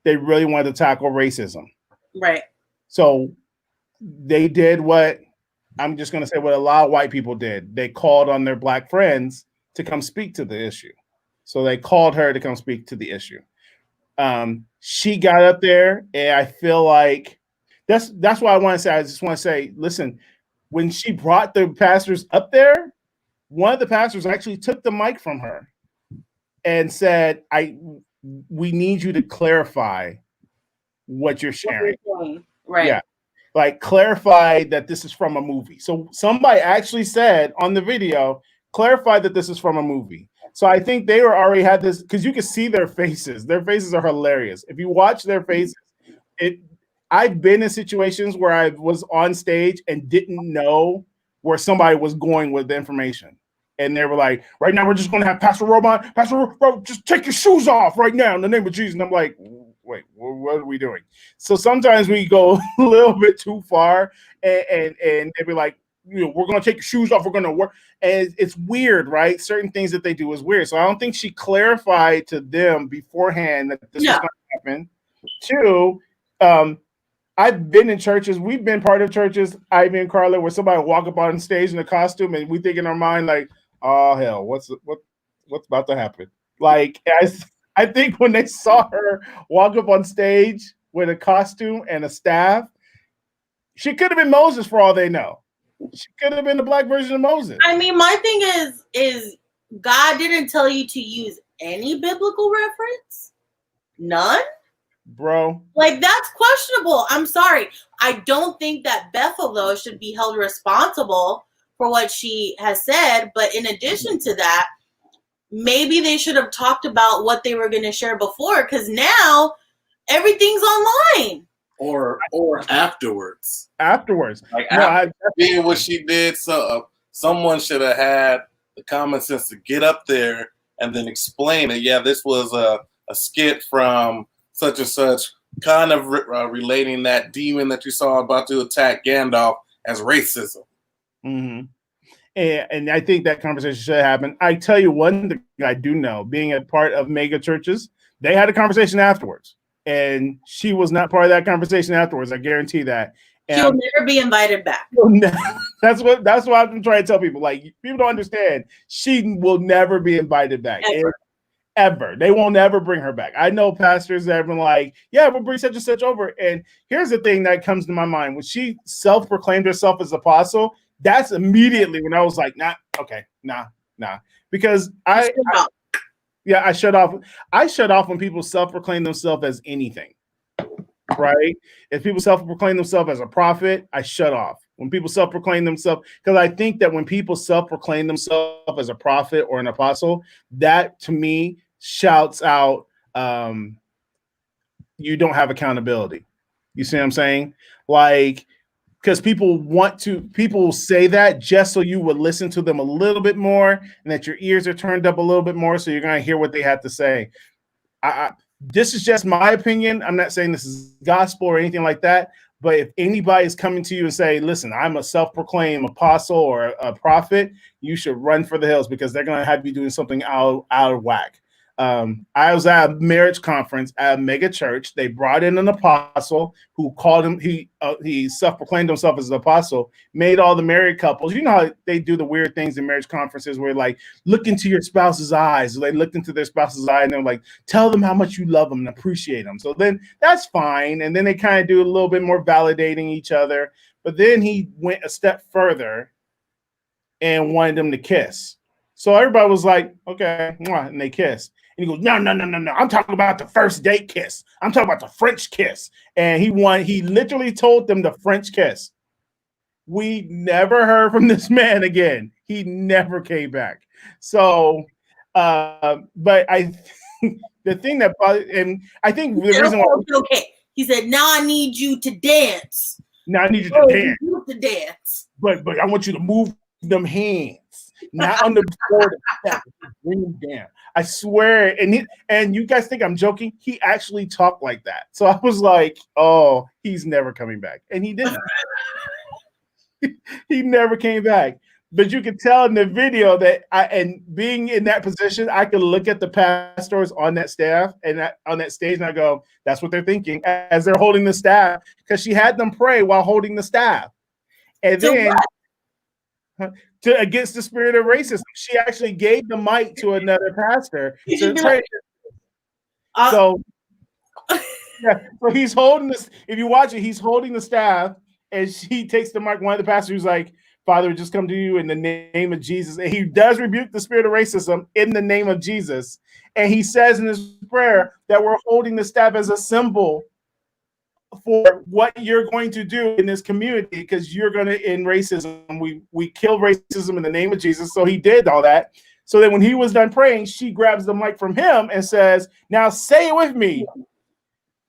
really wanted to tackle racism. Right. So they did what I'm just going to say what a lot of white people did. They called on their Black friends to come speak to the issue. So they called her to come speak to the issue. She got up there, and I feel like that's what I want to say. I just want to say, listen, when she brought the pastors up there, one of the pastors actually took the mic from her and said, we need you to clarify what you're sharing. Right. Yeah. Like clarify that this is from a movie. So somebody actually said on the video, clarify that this is from a movie. So I think they already had this, because you can see their faces. Their faces are hilarious. If you watch their faces, I've been in situations where I was on stage and didn't know where somebody was going with the information. And they were like, right now, we're just going to have Pastor Roman. Pastor Roman, just take your shoes off right now in the name of Jesus. And I'm like, wait, what are we doing? So sometimes we go a little bit too far, and they be like, we're going to take your shoes off. We're going to work. And it's weird, right? Certain things that they do is weird. So I don't think she clarified to them beforehand that this was going to happen. Two, I've been in churches. We've been part of churches, Ivy and Carla, where somebody walk up on stage in a costume, and we think in our mind like, "Oh hell, what's about to happen?" Like I think when they saw her walk up on stage with a costume and a staff, she could have been Moses for all they know. She could have been the Black version of Moses. I mean, my thing is God didn't tell you to use any biblical reference? None? Bro. Like, that's questionable. I'm sorry. I don't think that Bethel, though, should be held responsible for what she has said. But in addition to that, maybe they should have talked about what they were going to share before, because now everything's online. Or afterwards. Like after being what she did, so someone should have had the common sense to get up there and then explain it. Yeah, this was a skit from such and such, kind of relating that demon that you saw about to attack Gandalf as racism. Mm-hmm. And I think that conversation should happen. I tell you one thing I do know, being a part of mega churches, they had a conversation afterwards. And she was not part of that conversation afterwards. I guarantee that. And she'll never be invited back. That's what I've been trying to tell people. Like, people don't understand. She will never be invited back. Ever. They won't ever bring her back. I know pastors that have been like, yeah, we'll bring such and such over. And here's the thing that comes to my mind. When she self-proclaimed herself as apostle, that's immediately when I was like, nah. Because I shut off. I shut off when people self-proclaim themselves as anything, right? If people self-proclaim themselves as a prophet, I shut off. When people self-proclaim themselves, because I think that when people self-proclaim themselves as a prophet or an apostle, that to me shouts out, you don't have accountability. You see what I'm saying? Like, because people will say that just so you would listen to them a little bit more, and that your ears are turned up a little bit more, so you're going to hear what they have to say. This is just my opinion. I'm not saying this is gospel or anything like that, But if anybody is coming to you and say, listen, I'm a self-proclaimed apostle or a prophet, you should run for the hills because they're going to have you doing something out of whack. I was at a marriage conference at a mega church. They brought in an apostle who called him, he self-proclaimed himself as an apostle, made all the married couples. You know how they do the weird things in marriage conferences where like, look into your spouse's eyes. So they looked into their spouse's eye and they're like, tell them how much you love them and appreciate them. So then that's fine. And then they kind of do a little bit more validating each other. But then he went a step further and wanted them to kiss. So everybody was like, okay, and they kissed. And he goes, no. I'm talking about the first date kiss. I'm talking about the French kiss. And he literally told them the French kiss. We never heard from this man again. He never came back. So, but the thing that, and I think the reason why. Okay. He said, now I need you to dance. Now I need you to dance. You to dance. But I want you to move them hands. Not on the board. Bring them down. I swear. And you guys think I'm joking? He actually talked like that. So I was like, oh, he's never coming back. And he didn't. He never came back. But you can tell in the video that and being in that position, I could look at the pastors on that staff and on that stage, and I go, that's what they're thinking as they're holding the staff, because she had them pray while holding the staff. And then against the spirit of racism, she actually gave the mic to another pastor to pray. So he's holding this. If you watch it, he's holding the staff, and she takes the mic. One of the pastors who's like, Father, just come to you in the name of Jesus. And he does rebuke the spirit of racism in the name of Jesus. And he says in his prayer that we're holding the staff as a symbol for what you're going to do in this community, because you're going to end racism. We kill racism in the name of Jesus. So he did all that. So then when he was done praying, she grabs the mic from him and says, now say it with me.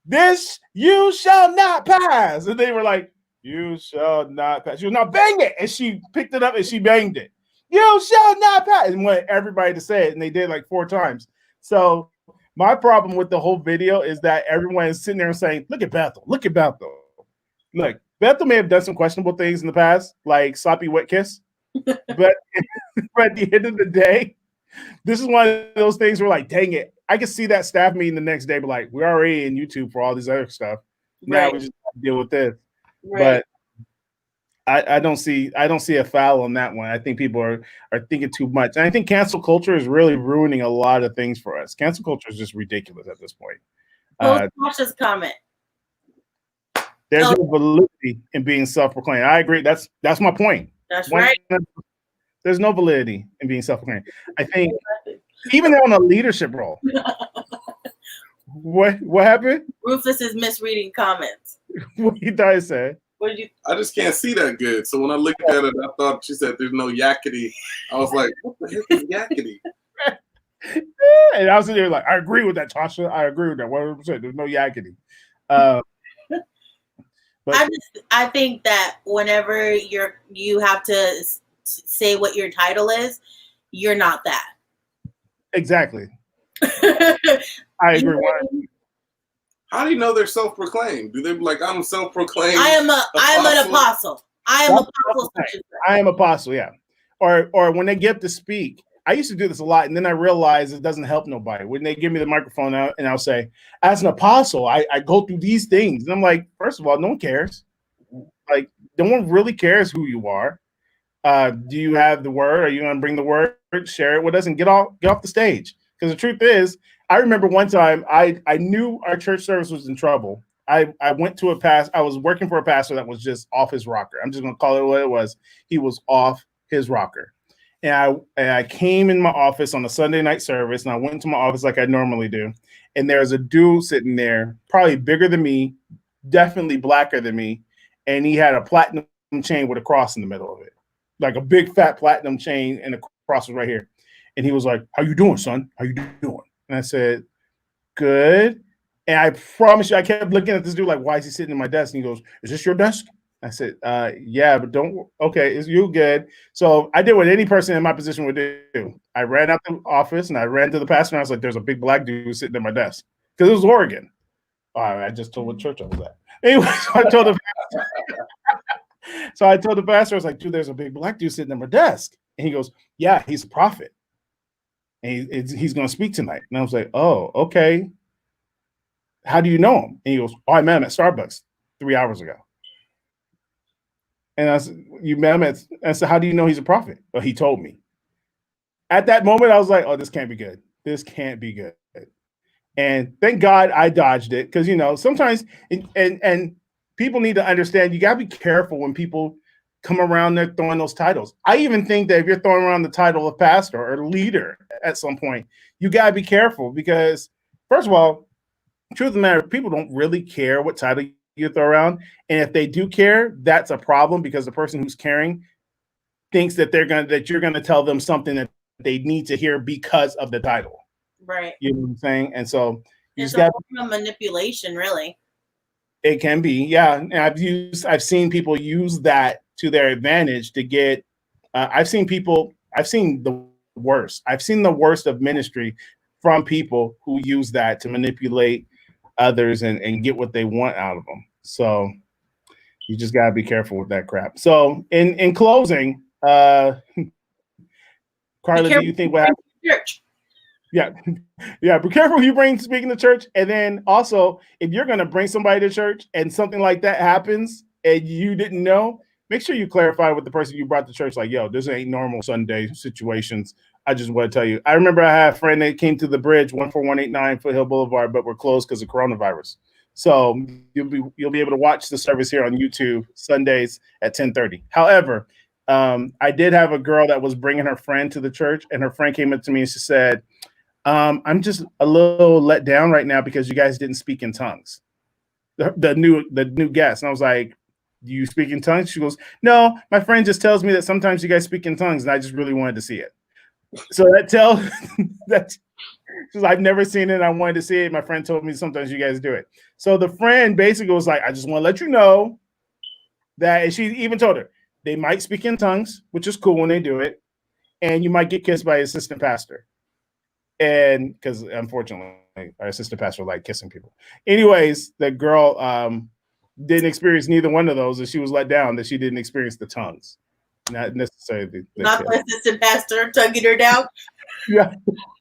This you shall not pass. And they were like, you shall not pass. She was not bang it. And she picked it up and she banged it. You shall not pass. And wanted everybody to say it. And they did like 4 times. So my problem with the whole video is that everyone is sitting there and saying, look at Bethel. Look at Bethel. Look, Bethel may have done some questionable things in the past, like sloppy wet kiss. but at the end of the day, this is one of those things where like, dang it. I can see that staff meeting the next day, but like, we're already in YouTube for all this other stuff. Now we just have to deal with this. Right. But I don't see a foul on that one. I think people are thinking too much. And I think cancel culture is really ruining a lot of things for us. Cancel culture is just ridiculous at this point. Tasha's comment. There's no validity in being self-proclaimed. I agree. That's my point. That's right. There's no validity in being self-proclaimed. I think even on a leadership role. What happened? Rufus is misreading comments. What you thought I said? I just can't see that good. So when I looked at it, I thought she said there's no yakety. I was like, what the heck is yakety? And I was there like, I agree with that, Tasha. I agree with that 100%. There's no yakety. But I think that whenever you have to say what your title is, you're not that. Exactly. I agree. How do you know they're self-proclaimed? Do they be like, I'm self-proclaimed? I am an apostle. I am apostle. I am apostle, yeah. Or when they get to speak, I used to do this a lot, and then I realized it doesn't help nobody. When they give me the microphone out and I'll say, as an apostle, I go through these things. And I'm like, first of all, no one cares. Like, no one really cares who you are. Do you have the word? Are you going to bring the word? Share it with us and get off the stage. Because the truth is, I remember one time I knew our church service was in trouble. I went to I was working for a pastor that was just off his rocker. I'm just going to call it what it was. He was off his rocker. And I came in my office on a Sunday night service, and I went into my office like I normally do. And there's a dude sitting there, probably bigger than me, definitely blacker than me. And he had a platinum chain with a cross in the middle of it, like a big fat platinum chain, and the cross was right here. And he was like, how you doing, son? How you doing? And I said, good. And I promise you, I kept looking at this dude like, why is he sitting in my desk? And he goes, is this your desk? I said, yeah, but okay, is you good? So I did what any person in my position would do. I ran out the office and I ran to the pastor and I was like, there's a big black dude sitting at my desk. Because it was Oregon. I just told what church I was at. Anyway, so I told the pastor, I was like, dude, there's a big black dude sitting at my desk. And he goes, yeah, he's a prophet. And he's going to speak tonight. And I was like, oh, okay. How do you know him? And he goes, oh, I met him at Starbucks 3 hours ago. And I said, you met him at, I said, how do you know he's a prophet? Well, he told me. At that moment, I was like, oh, this can't be good. This can't be good. And thank God I dodged it. Because, you know, sometimes, and people need to understand, you got to be careful when people come around there throwing those titles. I even think that if you're throwing around the title of pastor or leader at some point, you got to be careful because, first of all, truth of the matter, people don't really care what title you throw around. And if they do care, that's a problem because the person who's caring thinks that you're gonna tell them something that they need to hear because of the title. Right. You know what I'm saying? And so it's a form of manipulation, really. It can be, yeah. And I've seen people use that to their advantage to get. I've seen the worst. I've seen the worst of ministry from people who use that to manipulate others and get what they want out of them. So you just gotta be careful with that crap. So in closing, Carla, do you think what happened? Church. Yeah, yeah. Be careful who you bring speaking to church, and then also if you're gonna bring somebody to church and something like that happens and you didn't know, make sure you clarify with the person you brought to church. Like, yo, this ain't normal Sunday situations. I just want to tell you. I remember I had a friend that came to the bridge 14189 Foothill Boulevard, but we're closed because of coronavirus. So you'll be able to watch the service here on YouTube Sundays at 10:30. However, I did have a girl that was bringing her friend to the church, and her friend came up to me and she said, I'm just a little let down right now because you guys didn't speak in tongues. The new guest. And I was like, do you speak in tongues? She goes, no, my friend just tells me that sometimes you guys speak in tongues, and I just really wanted to see it. So that tells that I've never seen it. I wanted to see it. My friend told me sometimes you guys do it. So the friend basically was like, I just want to let you know that, and she even told her they might speak in tongues, which is cool when they do it, and you might get kissed by an assistant pastor. And because unfortunately, our assistant pastor liked kissing people. Anyways, the girl didn't experience neither one of those, and she was let down that she didn't experience the tongues. Not necessarily not the assistant pastor tugging her down. Yeah,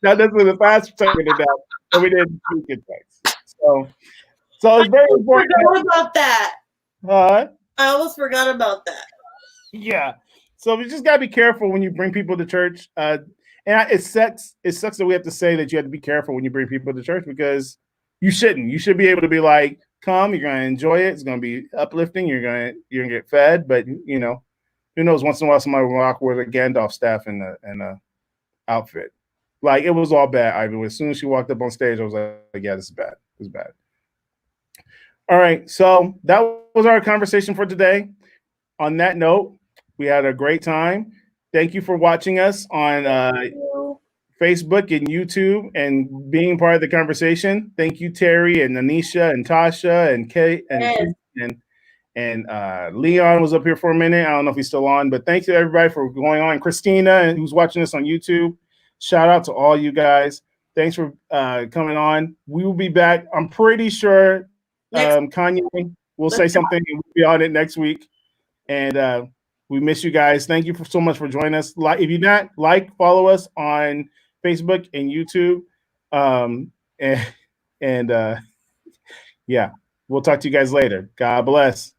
not necessarily the pastor tugging her down, but we didn't speak in tongues. So it's very important. I forgot about that. I almost forgot about that. Yeah. So we just gotta be careful when you bring people to church. And it sucks that we have to say that you have to be careful when you bring people to church because you shouldn't. You should be able to be like, come, you're gonna enjoy it. It's gonna be uplifting. You're gonna get fed, but you know, who knows? Once in a while, somebody will walk with a Gandalf staff and a outfit. Like it was all bad. Ivy. As soon as she walked up on stage, I was like, yeah, this is bad. This is bad. All right. So that was our conversation for today. On that note, we had a great time. Thank you for watching us on Facebook and YouTube and being part of the conversation. Thank you, Terry and Anisha and Tasha and Kate and Leon was up here for a minute. I don't know if he's still on, but thanks to everybody for going on. Christina, who's watching us on YouTube. Shout out to all you guys. Thanks for coming on. We will be back. I'm pretty sure Kanye will say something and we'll be on it next week. And we miss you guys. Thank you so much for joining us. If you're not, follow us on Facebook and YouTube. Yeah, we'll talk to you guys later. God bless.